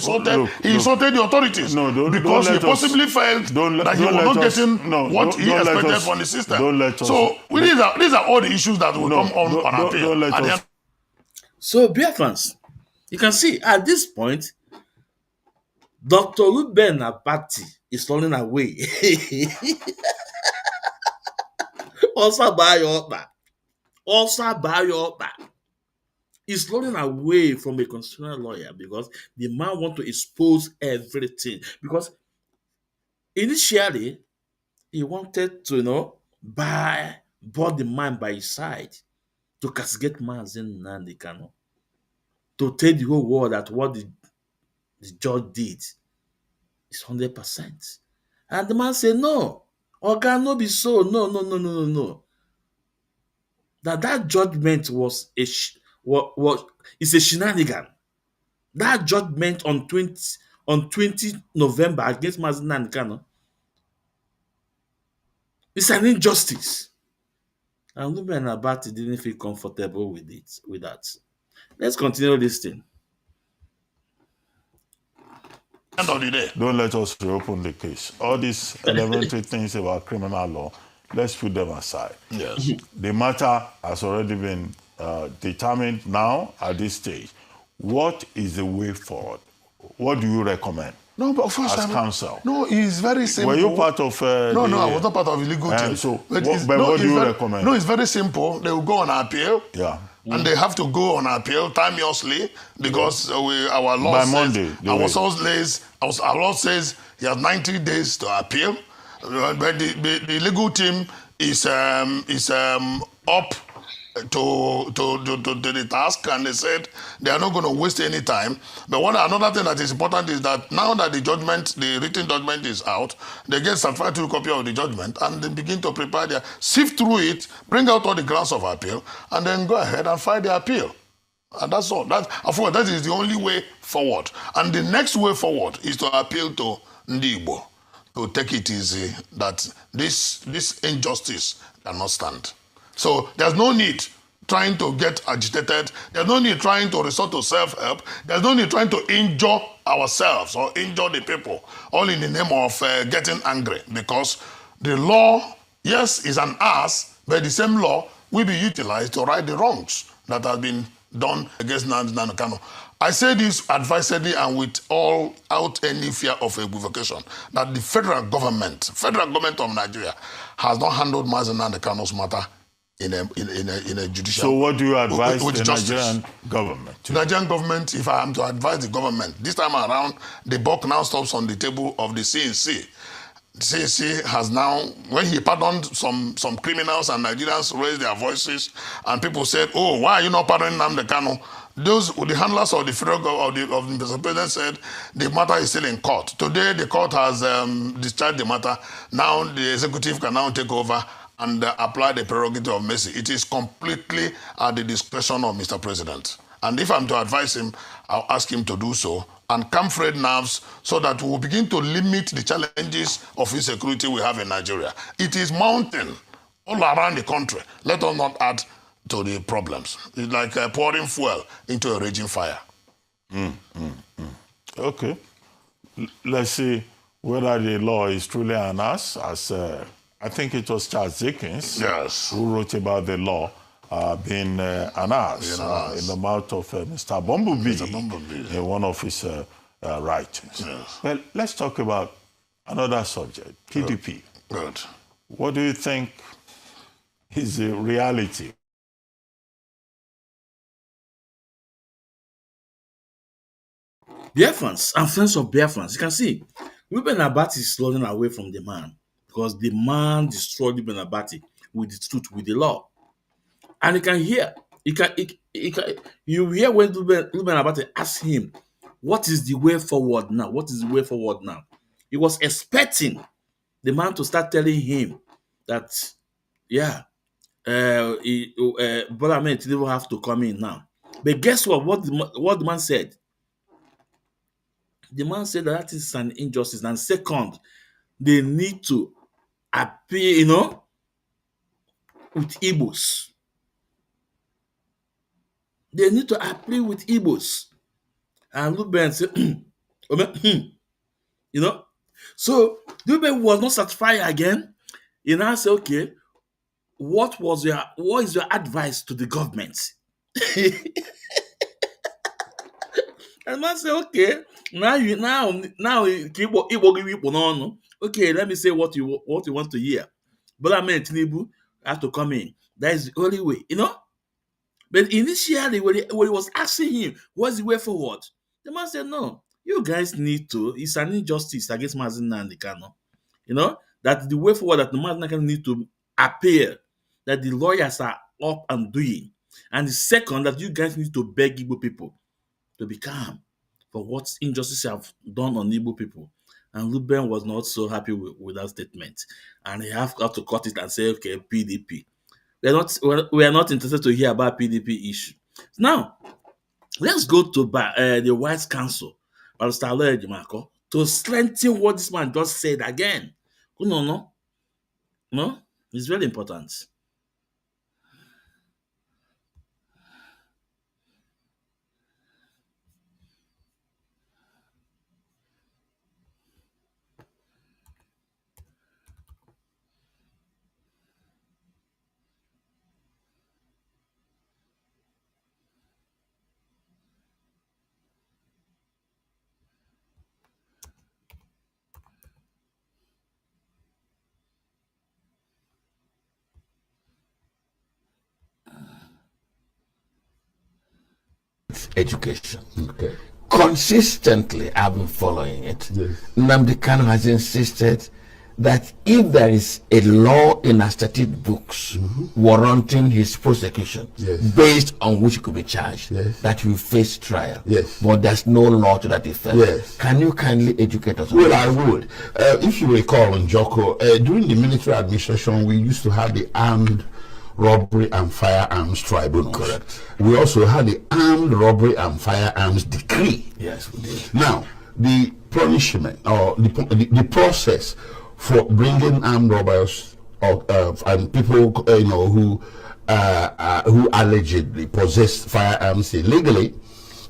insulted the authorities because he possibly felt that he was not getting what he expected from the system. These are all the issues that will come on appeal. So, Biafrans, you can see at this point, Dr. Ruben Abati is falling away. Also by your also by your back. He's running away from a constitutional lawyer because the man want to expose everything. Because initially, he wanted to, board the man by his side to castigate Mazi Nnamdi Kanu, to tell the whole world that what the judge did is 100%. And the man said, no, Oga, no be so. No, no, no, no, no, no. That judgment was is a shenanigan. That judgment on 20 November against Mazi Nnamdi Kanu is an injustice. And Lube and Abati didn't feel comfortable with that. Let's continue listening. End of the day. Don't let us reopen the case. All these elementary things about criminal law, let's put them aside. Yes. The matter has already been determined now at this stage. What is the way forward? What do you recommend? No, but first as counsel? No, it's very simple. Were you part of No, I was not part of the legal team. So, what do you recommend? No, it's very simple. They will go on appeal. Yeah. And they have to go on appeal timeously because our law by says, Monday, our law says he has 90 days to appeal. But the legal team is up to the task, and they said they are not going to waste any time. But another thing that is important is that now that the written judgment is out, they get certified to copy of the judgment and they begin to prepare sift through it, bring out all the grounds of appeal, and then go ahead and file the appeal. And that's all. That is the only way forward. And the next way forward is to appeal to Ndibo to take it easy, that this injustice cannot stand. So there's no need trying to get agitated. There's no need trying to resort to self-help. There's no need trying to injure ourselves or injure the people, all in the name of getting angry. Because the law, yes, is an ass, but the same law will be utilized to right the wrongs that have been done against Nnamdi Kanu. I say this advisedly and without any fear of equivocation, that the federal government of Nigeria has not handled Mazi Nnamdi Kanu's matter in a judicial. So what do you advise with the justice. Nigerian government? The Nigerian government, if I am to advise the government, this time around, the buck now stops on the table of the CNC. The CNC has now, when he pardoned some criminals and Nigerians raised their voices, and people said, oh, why are you not pardoning Nnamdi Kanu? The handlers of the federal government, of the Mr. President said the matter is still in court. Today, the court has discharged the matter. Now, the executive can now take over and apply the prerogative of mercy. It is completely at the discretion of Mr. President. And if I'm to advise him, I'll ask him to do so and calm frayed nerves so that we will begin to limit the challenges of insecurity we have in Nigeria. It is mounting all around the country. Let us not add to the problems. It's like pouring fuel into a raging fire. Okay. Let's see whether the law is truly an ass, as I think it was Charles Dickens who wrote about the law being an ass in the mouth of Mr. Bumblebee in one of his writings. Yes. Well, let's talk about another subject, PDP. Good. What do you think is the reality? Biafrans and friends of Biafrans, you can see, Ruben Abati is running away from the man because the man destroyed Ruben Abati with the truth, with the law. And you can hear, you hear when Ruben Abati asked him, what is the way forward now? What is the way forward now? He was expecting the man to start telling him that, Bola Ahmed Tinubu have to come in now. But guess what? What the man said? The man said that is an injustice. And second, they need to appear, with Igbos. They need to appear with Igbos. And Ruben said, So Ruben was not satisfied again. He now said, okay, what is your advice to the government? And man said, okay, okay, let me say what you want to hear. Bola Ahmed Tinubu have to come in. That is the only way, But initially, when he was asking him, what's the way forward? The man said, no, you guys need to. It's an injustice against Mazi Nnamdi Kanu. That the way forward that the Mazi Nnamdi Kanu need to appear, that the lawyers are up and doing. And the second, that you guys need to beg Igbo people to be calm for what injustices have done on Igbo people. And Ruben was not so happy with that statement. And he have got to cut it and say, okay, PDP. We are not interested to hear about PDP issue. Now, let's go to the White Council, Barrister Nnamdi, to strengthen what this man just said again. No, it's very important. Education. Okay. Consistently, I've been following it. Yes. Nnamdi Kanu has insisted that if there is a law in our statute books warranting his prosecution, based on which he could be charged, that he will face trial. Yes. But there's no law to that effect. Yes. Can you kindly educate us on Well, that? I would. If you recall, Nzeako, during the military administration, we used to have the Armed Robbery and Firearms Tribunals. Correct. We also had the Armed Robbery and Firearms Decree. Yes, we did. Now, the punishment or the process for bringing armed robbers and people who allegedly possessed firearms illegally,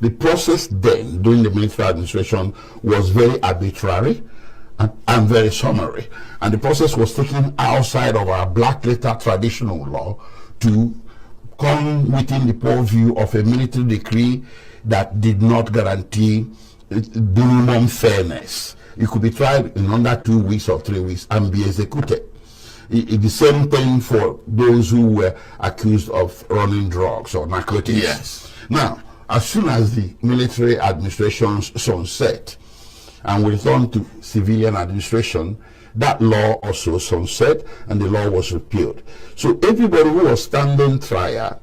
the process then during the military administration was very arbitrary and very summary, and the process was taken outside of our black letter traditional law to come within the purview of a military decree that did not guarantee minimum fairness. You could be tried in under 2 weeks or 3 weeks and be executed. The same thing for those who were accused of running drugs or narcotics. Yes. Now, as soon as the military administration's sunset and we return to civilian administration, that law also sunset and the law was repealed. So everybody who was standing trial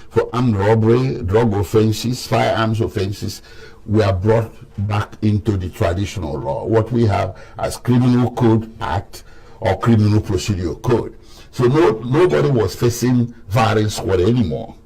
for armed robbery, drug offenses, firearms offenses were brought back into the traditional law, what we have as Criminal Code Act or Criminal Procedure Code. So nobody was facing firing squad anymore.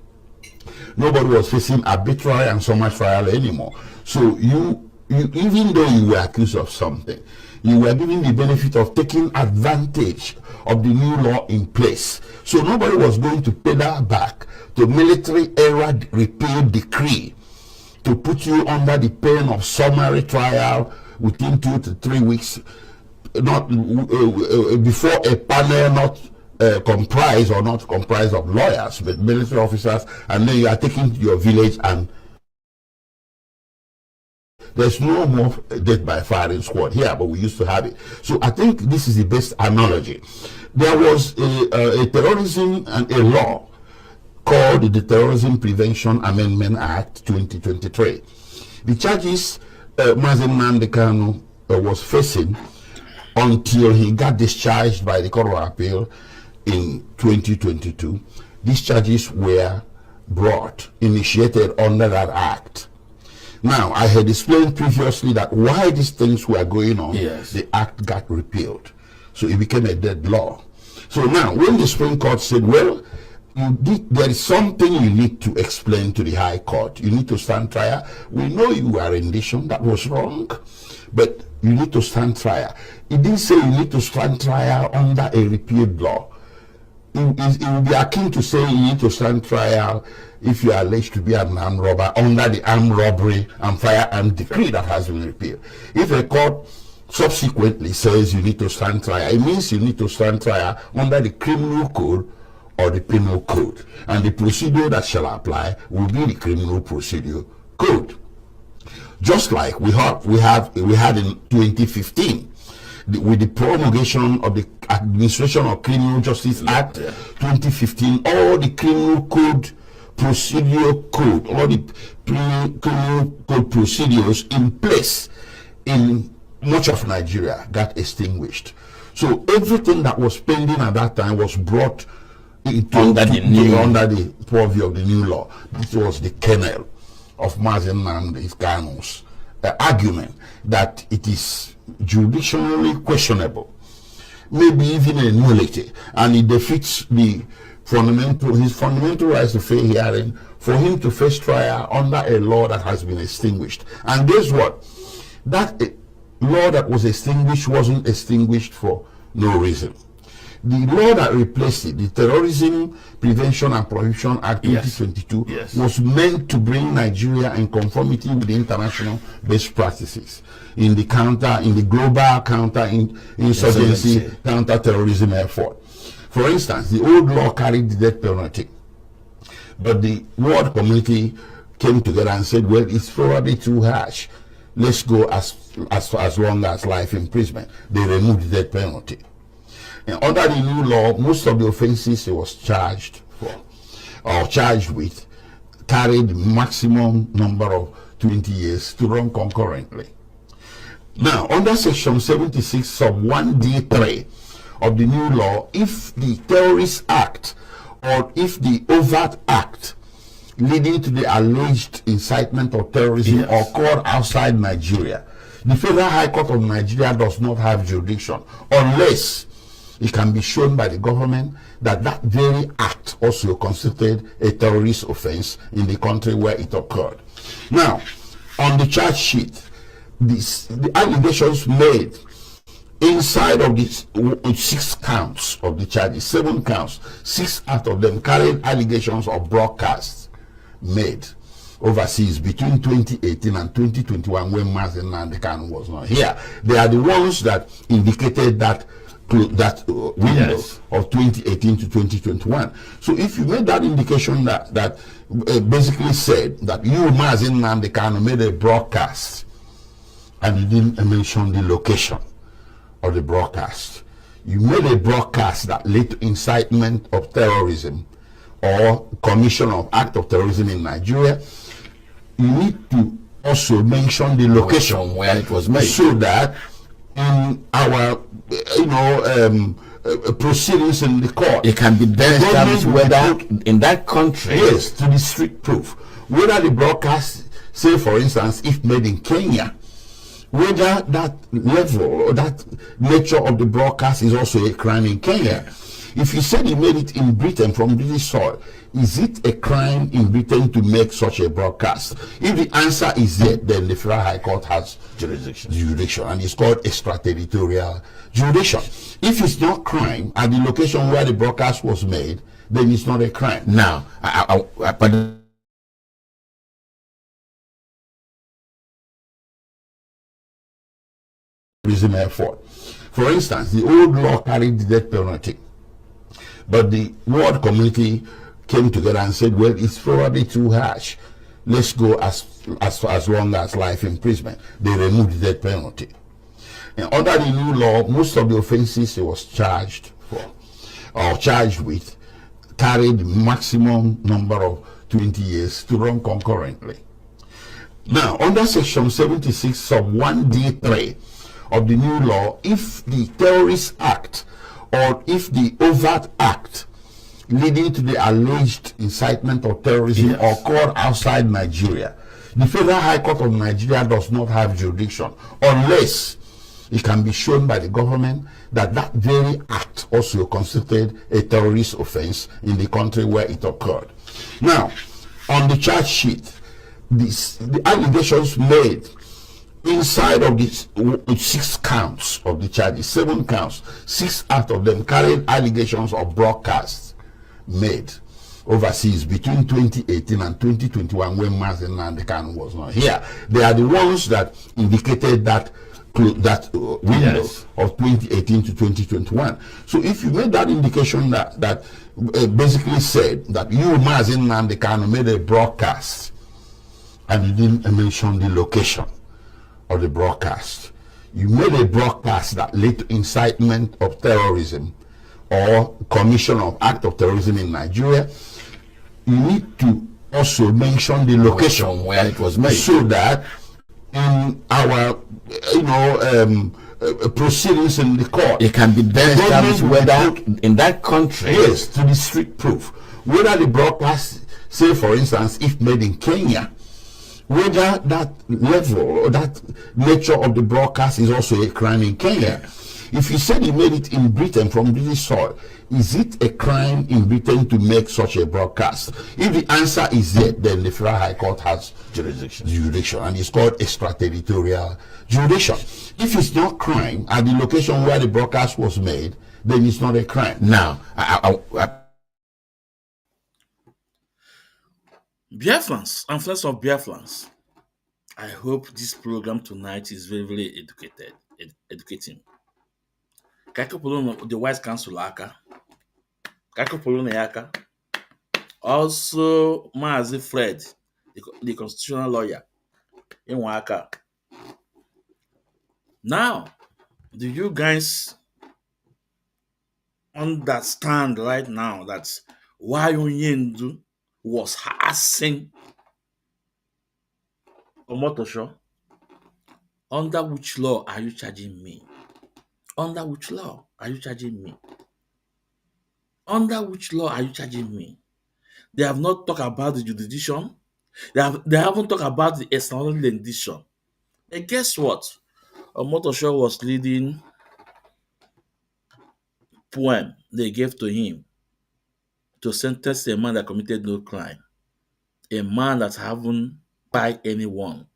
Nobody was facing arbitrary and summary trial anymore. So you even though you were accused of something, you were given the benefit of taking advantage of the new law in place. So nobody was going to pedal back to military era repeal decree to put you under the pain of summary trial within 2 to 3 weeks, not before a panel not comprised of lawyers but military officers, and then you are taken to your village and there's no more death by firing squad here, but we used to have it. So I think this is the best analogy. There was a terrorism and a law called the Terrorism Prevention Amendment Act 2023. The charges Mazi Nnamdi Kanu was facing until he got discharged by the Court of Appeal in 2022, these charges were initiated under that act. Now, I had explained previously that while these things were going on, the act got repealed. So it became a dead law. So now, when the Supreme Court said, well, there is something you need to explain to the High Court. You need to stand trial. We know you were rendition. That was wrong. But you need to stand trial. It didn't say you need to stand trial under a repealed law. It would be akin to say you need to stand trial if you are alleged to be an armed robber under the Armed Robbery and Firearms Decree that has been repealed. If a court subsequently says you need to stand trial, it means you need to stand trial under the Criminal Code or the Penal Code, and the procedure that shall apply will be the Criminal Procedure Code. Just like we had in 2015 with the promulgation of the Administration of Criminal Justice Act 2015, all the criminal code all the criminal code procedures in place in much of Nigeria got extinguished. So everything that was pending at that time was brought under the purview of the new law. This was the kernel of Mazi Nnamdi Kanu'S argument that it is jurisdictionally questionable, maybe even a nullity, and it defeats his fundamental rights to fair hearing for him to face trial under a law that has been extinguished. And guess what? That law that was extinguished wasn't extinguished for no reason. The law that replaced it, the Terrorism Prevention and Prohibition Act 2022, was meant to bring Nigeria in conformity with the international best practices in the global counter-insurgency, counter-terrorism effort. For instance, the old law carried the death penalty, but the world community came together and said, well, it's probably too harsh. Let's go as long as life imprisonment. They removed the death penalty. And under the new law, most of the offenses he was charged with carried maximum number of 20 years to run concurrently. Now, under Section 76 sub 1D3 of the new law, if the terrorist act or if the overt act leading to the alleged incitement of terrorism occurred outside Nigeria, the Federal High Court of Nigeria does not have jurisdiction unless it can be shown by the government that that very act also constituted a terrorist offense in the country where it occurred. Now, on the charge sheet, the allegations made inside of these 6 counts of the charges, 7 counts, 6 out of them carried allegations of broadcasts made overseas between 2018 and 2021 when Mazi Nnamdi Kanu was not here. They are the ones that indicated that window of 2018 to 2021. So if you made that indication that basically said that you, Mazi Nnamdi Kanu, made a broadcast and you didn't mention the location of the broadcast, you made a broadcast that led to incitement of terrorism or commission of act of terrorism in Nigeria, you need to also mention the location where it was made, so that in our proceedings in the court, it can be then established whether in that country, to be strict proof, whether the broadcast, say for instance, if made in Kenya, whether that level or that nature of the broadcast is also a crime in Kenya. If you said you made it in Britain from British soil, is it a crime in Britain to make such a broadcast? If the answer is yes, then the Federal High Court has jurisdiction, and it's called extraterritorial jurisdiction. If it's not crime at the location where the broadcast was made, then it's not a crime. Now, but effort. For instance, the old law carried the death penalty, but the world community came together and said, well, it's probably too harsh. Let's go as long as life imprisonment. They removed the death penalty. And under the new law, most of the offenses he was charged with carried maximum number of 20 years to run concurrently. Now, under Section 76 sub 1D3 of the new law, if the terrorist act or if the overt act leading to the alleged incitement of terrorism occurred outside Nigeria, the Federal High Court of Nigeria does not have jurisdiction unless it can be shown by the government that that very act also constituted a terrorist offense in the country where it occurred. Now, on the charge sheet, the allegations made inside of these 6 counts of the charges, 7 counts, 6 out of them carried allegations of broadcasts made overseas between 2018 and 2021 when Mazi Nnamdi Kanu was not here. They are the ones that indicated that window of 2018 to 2021. So if you made that indication that basically said that you, Mazi Nnamdi Kanu, made a broadcast and you didn't mention the location of the broadcast, you made a broadcast that led to incitement of terrorism or commission of act of terrorism in Nigeria, you need to also mention the location where it was made, so that in our proceedings in the court, it can be then established whether in that country, yes, to be street proof, whether the broadcast, say for instance, if made in Kenya, whether that level or that nature of the broadcast is also a crime in Kenya. If you said you made it in Britain from British soil, is it a crime in Britain to make such a broadcast? If the answer is yes, then the Federal High Court has jurisdiction, and it's called extraterritorial jurisdiction. If it's not crime at the location where the broadcast was made, then it's not a crime. Now, Biafrans and friends of Biafrans, I hope this program tonight is very, very educating. The Wise Council aka. Aka. Also, Mazi Fred, the constitutional lawyer, in Waka. Now, do you guys understand right now that why Onyendu was asking Omotosho? Under which law are you charging me? Under which law are you charging me? Under which law are you charging me? They have not talked about the jurisdiction. They haven't talked about the external rendition. And guess what? Omotosho was leading poem they gave to him to sentence a man that committed no crime, a man that haven't by anyone.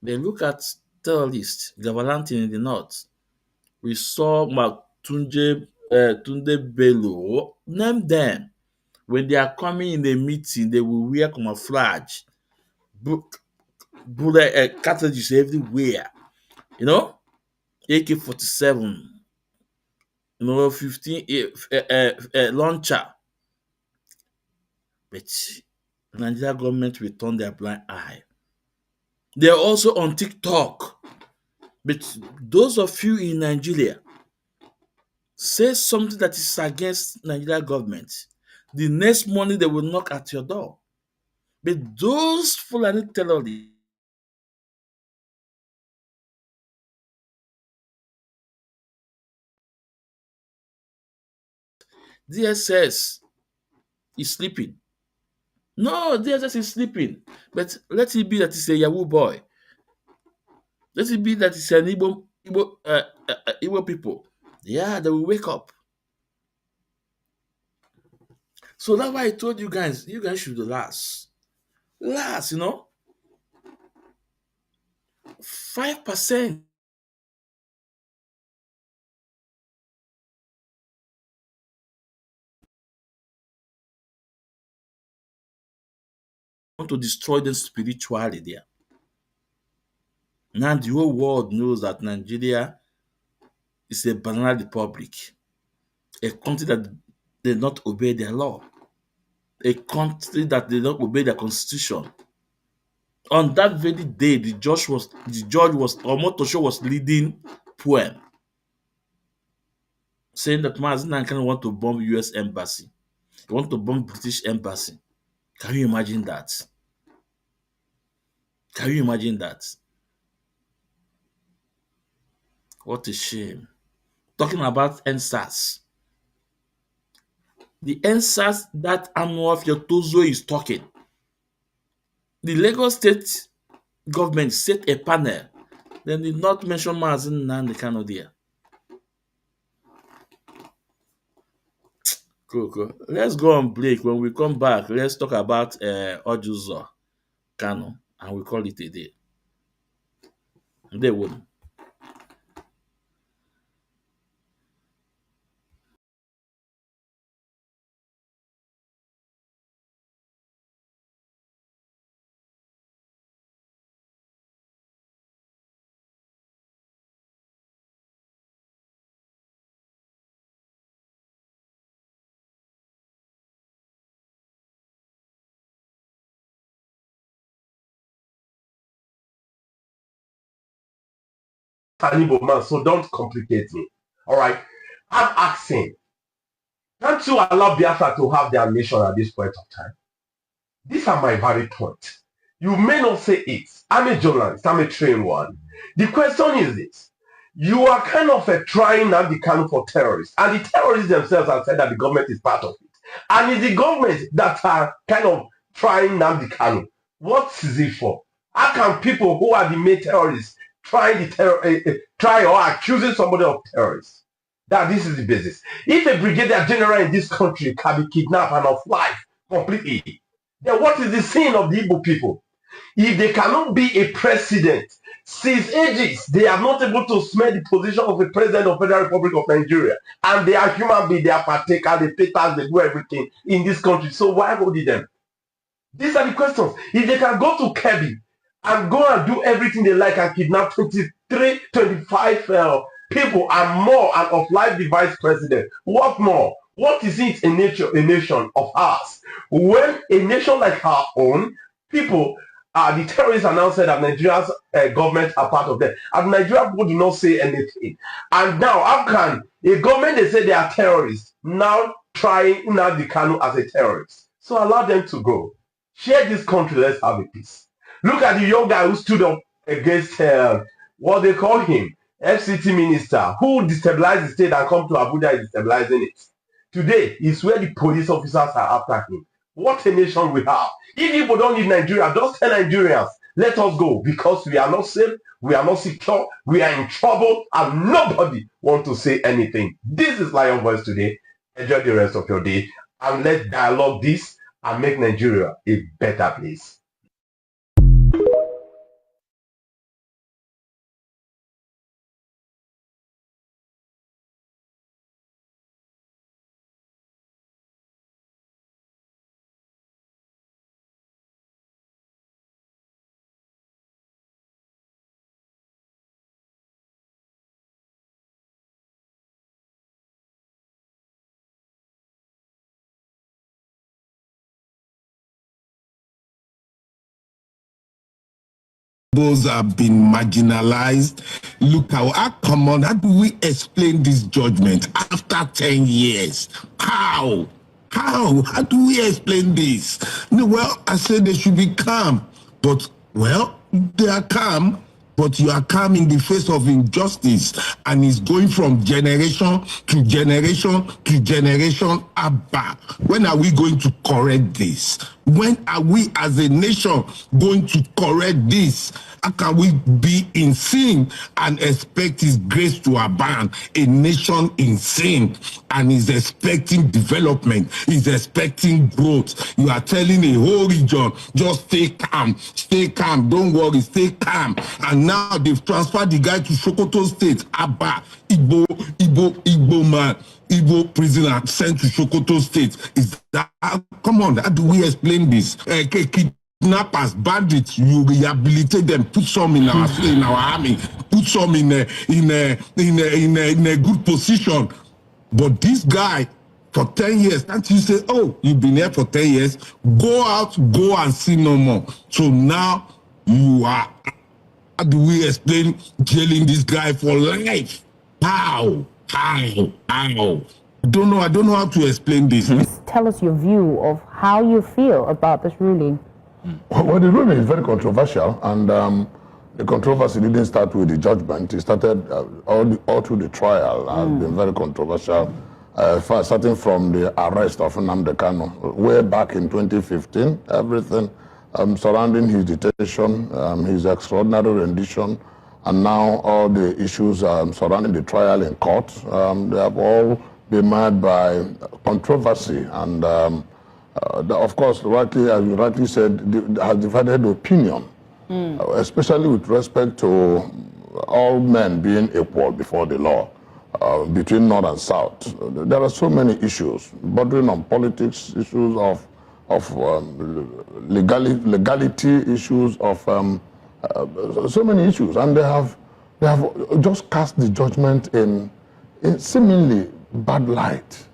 They look at terrorists, Gavalantin in the north. We saw Tunde Bello. Name them. When they are coming in a meeting, they will wear camouflage, bullet cartridges everywhere. You know, AK-47, 15 launcher. But the Nigerian government will turn their blind eye. They're also on TikTok. But those of you in Nigeria, say something that is against Nigerian government. The next morning they will knock at your door. But those Fulani terrorists, DSS is sleeping. No, DSS is sleeping. But let it be that it's a Yahoo boy. Let it be that it's an Igbo people. Yeah, they will wake up. So that's why I told you guys should relax. Relax, 5% want to destroy them spiritually there. Now the whole world knows that Nigeria is a banana republic, a country that did not obey their law, a country that did not obey their constitution. On that very day, the judge was Omotosho was leading poem, saying that Mazi Nnamdi want to bomb US embassy. He want to bomb British embassy. Can you imagine that? Can you imagine that? What a shame. Talking about NSAS. The NSAS that Anwar Yotozo is talking. The Lagos State government set a panel. They did not mention Mazi Nnamdi there. Cool. Let's go on break. When we come back, let's talk about Ojuzo Kanu, and we call it a day. They wouldn't. an Igbo man, so don't complicate me. All right. I'm asking, can't you allow Biafra to have their nation at this point of time? These are my very points. You may not say it. I'm a journalist. I'm a trained one. The question is this. You are kind of trying Nnamdi Kanu for terrorists. And the terrorists themselves have said that the government is part of it. And it's the government that are kind of trying Nnamdi Kanu. What is it for? How can people who are the main terrorists try or accusing somebody of terrorists? That this is the basis. If a brigadier general in this country can be kidnapped and off life completely, then what is the sin of the Igbo people? If they cannot be a president, since ages, they are not able to smell the position of the president of the Federal Republic of Nigeria. And they are human beings, they are partakers, they pay tax, they do everything in this country. So why hold them? These are the questions. If they can go to Kebbi and go and do everything they like and kidnap 23, 25 people and more and of life the vice president, what more? What is it a nation of ours? When a nation like our own, people, the terrorists are now said that Nigeria's government are part of them. And Nigeria people do not say anything. And now, how can a government they say they are terrorists now trying Nnamdi Kanu as a terrorist? So allow them to go. Share this country, let's have a peace. Look at the young guy who stood up against what they call him, FCT minister, who destabilized the state and come to Abuja is destabilizing it. Today is where the police officers are after him. What a nation we have. If people don't leave Nigeria, just tell Nigerians, let us go, because we are not safe, we are not secure, we are in trouble, and nobody wants to say anything. This is Lion Voice today. Enjoy the rest of your day, and let's dialogue this and make Nigeria a better place. Those have been marginalized. Look how come on, how do we explain this judgment after 10 years? How? How do we explain this? No, well, I said they should be calm, but, well, they are calm, but you are calm in the face of injustice, and it's going from generation to generation to generation. Abba, when are we going to correct this? When are we as a nation going to correct this? How can we be in sin and expect His grace to abound? A nation in sin and is expecting development, is expecting growth. You are telling a whole region, just stay calm, don't worry, stay calm. And now they've transferred the guy to Sokoto State. Abba, Igbo man, Igbo prisoner sent to Sokoto State. Is that, come on, how do we explain this? Kidnappers, bandits, you rehabilitate them, put some in our army, put some in a good position. But this guy, for 10 years, can't you say, oh, you've been here for 10 years, go out, go and see no more. So now you are, how do we explain jailing this guy for life? How? I don't know how to explain this. Tell us your view of how you feel about this ruling. Well, the ruling is very controversial, and the controversy didn't start with the judgment. It started all through the trial and been very controversial, starting from the arrest of Nnamdi Kanu way back in 2015. Everything surrounding his detention, his extraordinary rendition, and now all the issues surrounding the trial in court, they have all been marred by controversy, and of course, rightly, as you rightly said, has divided opinion, especially with respect to all men being equal before the law, between North and South. There are so many issues, bordering on politics, issues of legality, issues of so many issues, and they have just cast the judgment in seemingly bad light.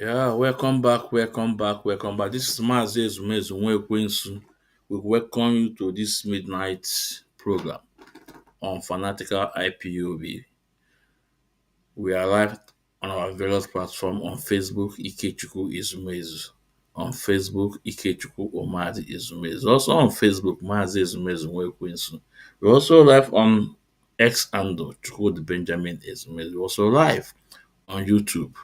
Yeah, welcome back, welcome back, welcome back. This is Mazi Ezumezu. We welcome you to this midnight program on Fanatical IPOB. We are live on our various platforms on Facebook, Ikechukwu Ezumezu. On Facebook, Ikechukwu Omadi Ezumezu. Also on Facebook, Mazi Ezumezu Nwekwensu. We're also live on X and Chukwudi Benjamin Ezumezu. We're also live on YouTube.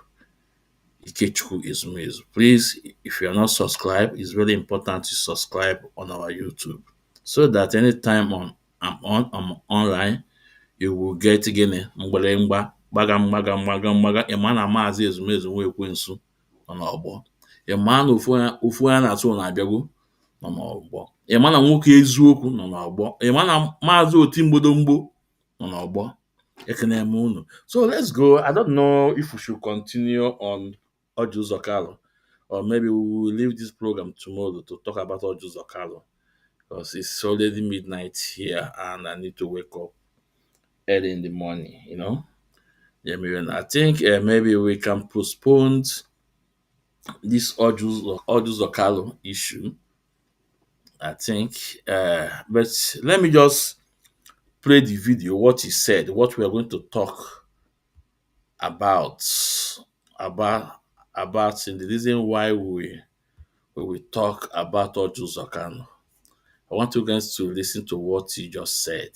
Ikechukwu Ezumezu. Please, if you are not subscribed, it's really important to subscribe on our YouTube so that anytime I'm online, you will get again mgbalemgba gbaga ịma na Maazị Ezumezu Nwekwensu nọ n'ọgbọ, ịma na ofu onye na-atụ na-abịago nọ n'ọgbọ, ịma na nwoke eziokwu nọ n'ọgbọ, ịma na Maazị Oti Mgbodomgbo nọ n'ọgbọ. Ekene m unu. So let's go. I don't know if we should continue on Orji Uzor Kalu, or maybe we will leave this program tomorrow to talk about Orji Uzor Kalu, because it's already midnight here and I need to wake up early in the morning, you know. Yeah, I think maybe we can postpone this Orji Uzor Kalu issue, I think. But let me just play the video, what he said, what we are going to talk about and the reason why we will talk about Orji Uzor Kalu. I want you guys to listen to what he just said.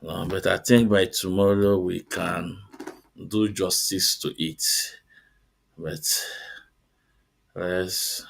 But I think by tomorrow we can do justice to it. But let's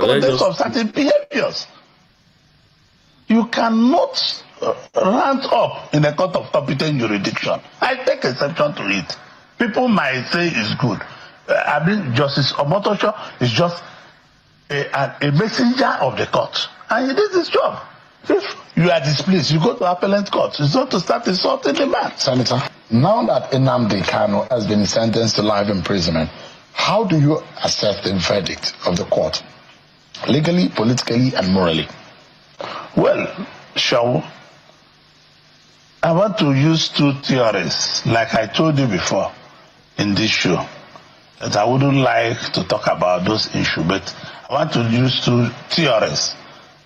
context of certain behaviors. You cannot rant up in a court of competent jurisdiction. I take exception to it. People might say it's good. I mean, Justice Omotosho is just a messenger of the court. And he did his job. If you are displeased, you go to appellate court. It's not to start insulting the man. Senator, now that Nnamdi Kanu has been sentenced to life imprisonment, how do you assess the verdict of the court? Legally, politically, and morally? Well, Shaw, I want to use two theories, like I told you before in this show, that I wouldn't like to talk about those issues, but I want to use two theories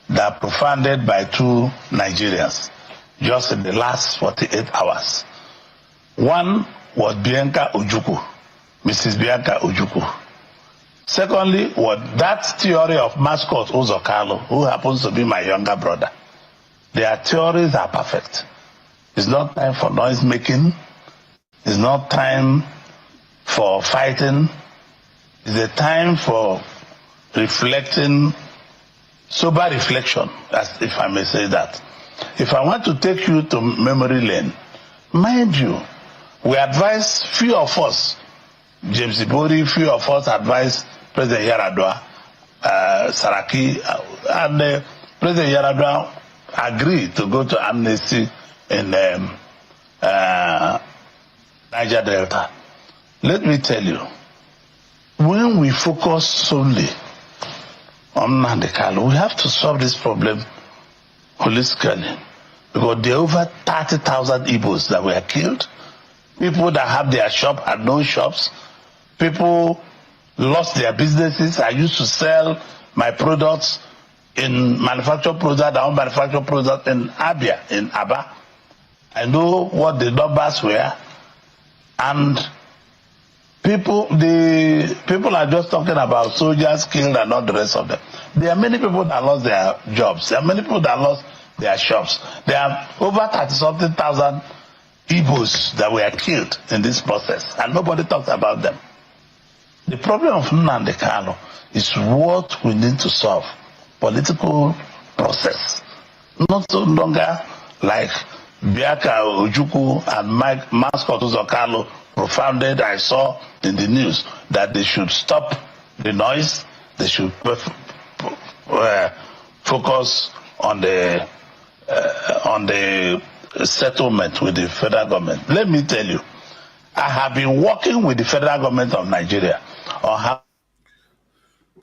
that are profounded by two Nigerians just in the last 48 hours. One was Bianca Ojukwu, Mrs. Bianca Ojukwu. Secondly, was that theory of mascot Uzor Kalu, who happens to be my younger brother. Their theories are perfect. It's not time for noise making. It's not time for fighting. It's a time for reflecting, sober reflection, as if I may say that. If I want to take you to memory lane, mind you, we advise few of us, James Ibori, few of us advise President Yaradua, Saraki, and President Yaradua agreed to go to amnesty in Niger Delta. Let me tell you, when we focus solely on Nnamdi Kanu, we have to solve this problem holistically, because there are over 30,000 Igbos that were killed, people that have their shop and no shops, people lost their businesses. I used to sell my products in manufactured products, I own manufactured products in Abia, in Aba. I know what the numbers were, and people are just talking about soldiers killed and not the rest of them. There are many people that lost their jobs. There are many people that lost their shops. There are over 30-something thousand Igbos that were killed in this process, and nobody talks about them. The problem of Nnamdi Kanu is what we need to solve. Political process. Not so longer like Biaka Ojukwu and mascot Uzor Kalu profounded. I saw in the news that they should stop the noise. They should focus on the settlement with the federal government. Let me tell you, I have been working with the federal government of Nigeria on how.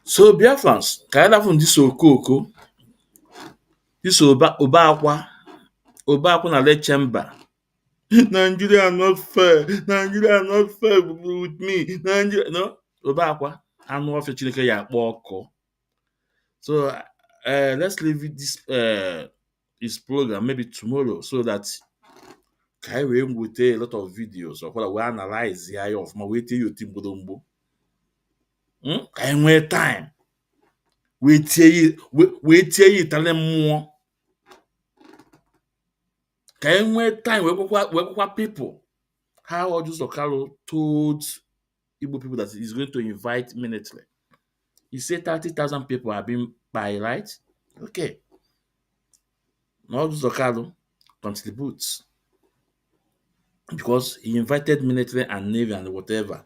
So Biafrans, kind of from this Okoko, this Oba na le chamber. Nigeria are not fair. Nigeria are not fair with me. Nigeria, no. Oba I know if Chineke ya akpọ. So let's leave this program maybe tomorrow so that we will take a lot of videos of what we analyze the eye of my way to you timbo. And wait time. Wait till you tell them more. Can wait time we go people. How Odus Okalo told Igbo people that he's going to invite minutely. He said 30,000 people have been by, right? Okay. Now Odus Okalo contributes because he invited military and navy and whatever.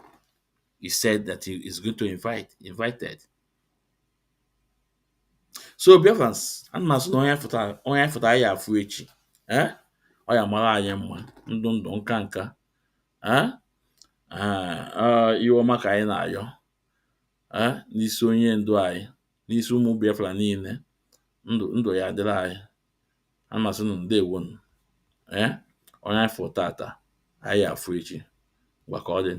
He said that he is going to invited. So Biafrans, I'm not only for that fuechi. Oya mara anyị mma ndụ nka iwe ọma ka anyị na-ayọ n'isi onye ndu anyị n'isi ụmụ Biafra niile ndụ ya dịrị anyị amasị nụ ndewo onye afọ tata anyị afụ echi gwa ka ọ dị.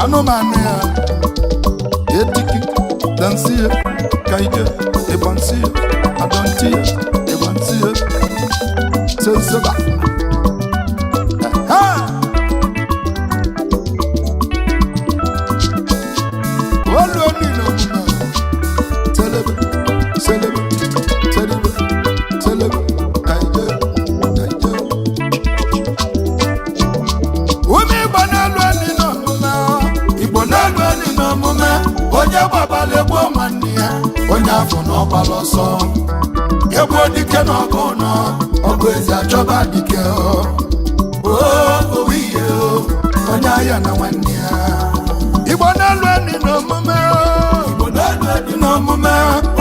Anomania, etiki, dansia, kaija, ebansia, adontia, ebansia, senseba. Oloni no muna, telebe, selebe, telebe, telebe, kaija, kaija. Umi banalwani no muna. Bonalwani no mume, onye babale bo mania, onye afọ n'ọgbala ọsọ. Egbo dike n'ọgụ nọ, ọgụ ezi achọba dike o. Owiye o, onye ahịa na nwanne ya. Igbo n'alwani no mume o, Igbo n'alwani no mume,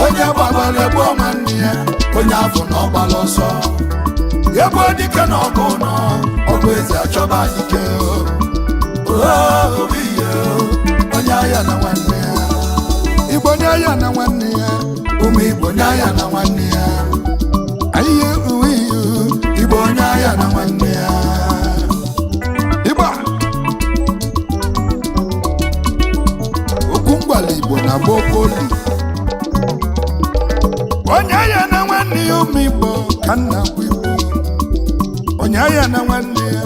onye babale bo mania, onye afọ n'ọgbala ọsọ. Egbo dike n'ọgụ nọ, ọgụ ezi achọba dike o. Onye ahịa na nwanne ya. Igbo onye ahịa na nwanne ya. Ụmụ Igbo onye ahịa na nwanne ya. Ahịa uwe Igbo onye ahịa na nwanne ya. Igbo okwu ngwala Igbo na gbokoli. Onye ahịa na nwanne ya ụmụ Igbo ka nna kwa Igbo. Onye ahịa na nwanne ya.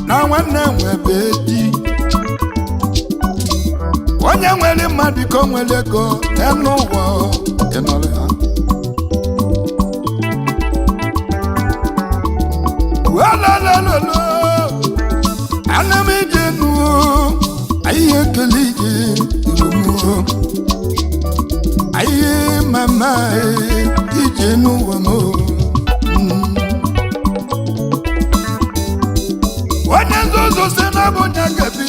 Na nwanne nwebe di onye nwere mmadụ ka o nwere ego n'elu ụwa ịnọrọ ha. Walalolo ana m ije nuo anyị ekele ije irumu anyị mama ije n'ụwa m. Onye nzuzu si na bụ nya gebi,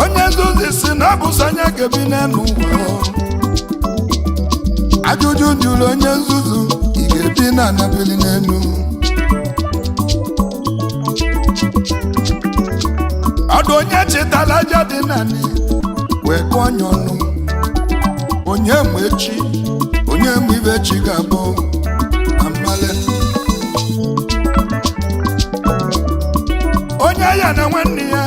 onye nzuzu si na bụ sanya gebi n'elu ụwa. Ajụjụ jụrụ onye nzuzu ị ga-ebi na anabili n'elu. Ọdụ onye chetala aja dị naanị wee kụọ onye ọnụ. Onye mụ echi onye m ibe chi ga-abụ amale onye ya na nwanne ya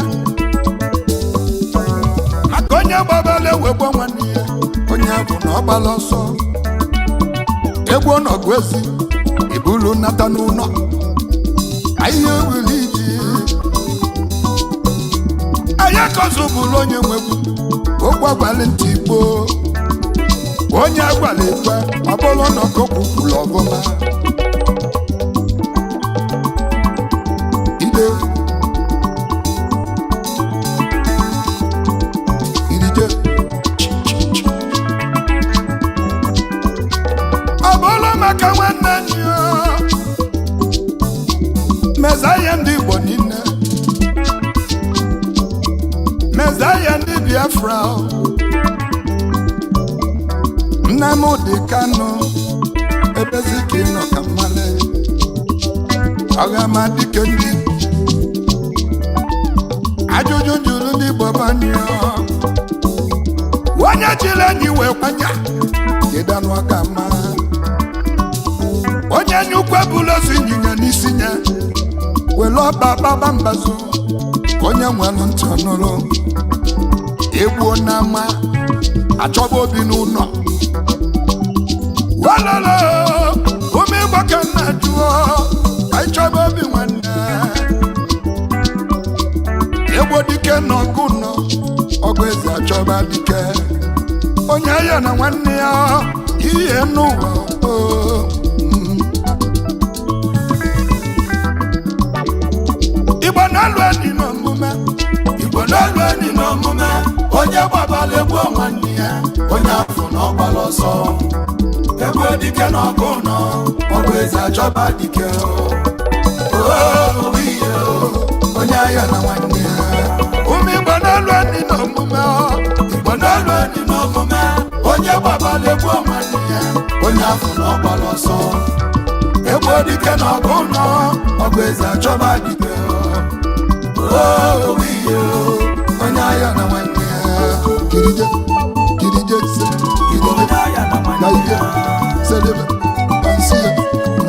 maka onye gbabala ewegbo nwanne ya onye bụ na ọ gbala ọsọ egwu ọnọgụ ezi ibulu nata n'ụlọ ahịa ewuli iji ahịa kọzụ bụrụ onye nwegbu okwu agbalị ntị igbo onye agwala ekwe ọ bụrụ na ọkụ kwukwuru ọbụma ide irije ọ bụrụ maka nwanne anyị mezaya ndị Igbo niile mezaya ndị Biafra Nnamdi Kanu ebezi ka ịnọ ka mmale ọghamadike ndị ajụjụ juru ndị Igbo banyo onye jiri enyi wee kwanya kedanụ ọga mma onye nyukwu ebula ozu ịnyịnya n'isi ya were ọba baba mbazu ka onye nwere ntị ọnụrụ egbuo n'ama achọba obi n'ụlọ walala ume Igbo ka nna jụọ anyị chọba obi nwanne egbo dike n'ọgụ nọ ọgụ eze achọba dike onye ya na nwanne ya ihe n'ụwa Igbo na-alụ enyi n'omume Igbo na-alụ enyi n'omume onye gbabala egwu nwanne ya onye afọ na ọgbala ọsọ egwu dike n'ọgụ nọ ọgụ eze achọba dike onye ahịa na nwanne ya ụmụ Igbo na-alụ enyi n'omume Igbo na-alụ enyi n'omume onye gbabala egwu nwanne ya onye afọ na ọgbala ọsọ egwu dike n'ọgụ nọ ọgụ eze achọba dike onye ahịa na nwanne ya kirije kirije se kirije na ide selebe bansiya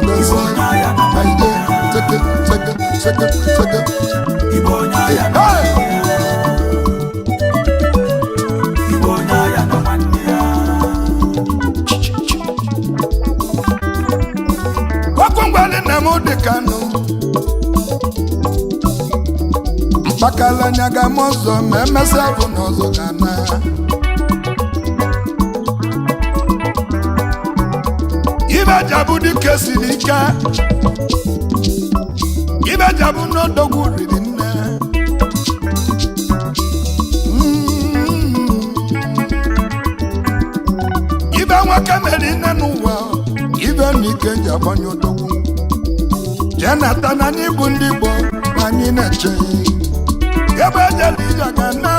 ndansiya na ide seke seke seke seke Igbo onye ahịa na nwanne ya Igbo onye ahịa na nwanne ya Wakungwali Nnamdi Kanu Bakala nyaga mozo memesa bụ n'ọzọ gana Ibe jabu dike siri ike Ibe jabu n'odogwu riri nne Ibe nwoke mere nne n'ụwa Ibe n'ike nji agbanye odogwu Jenata na anyị bụ ndị Igbo na anyị na-eche ebe ejela ije ga na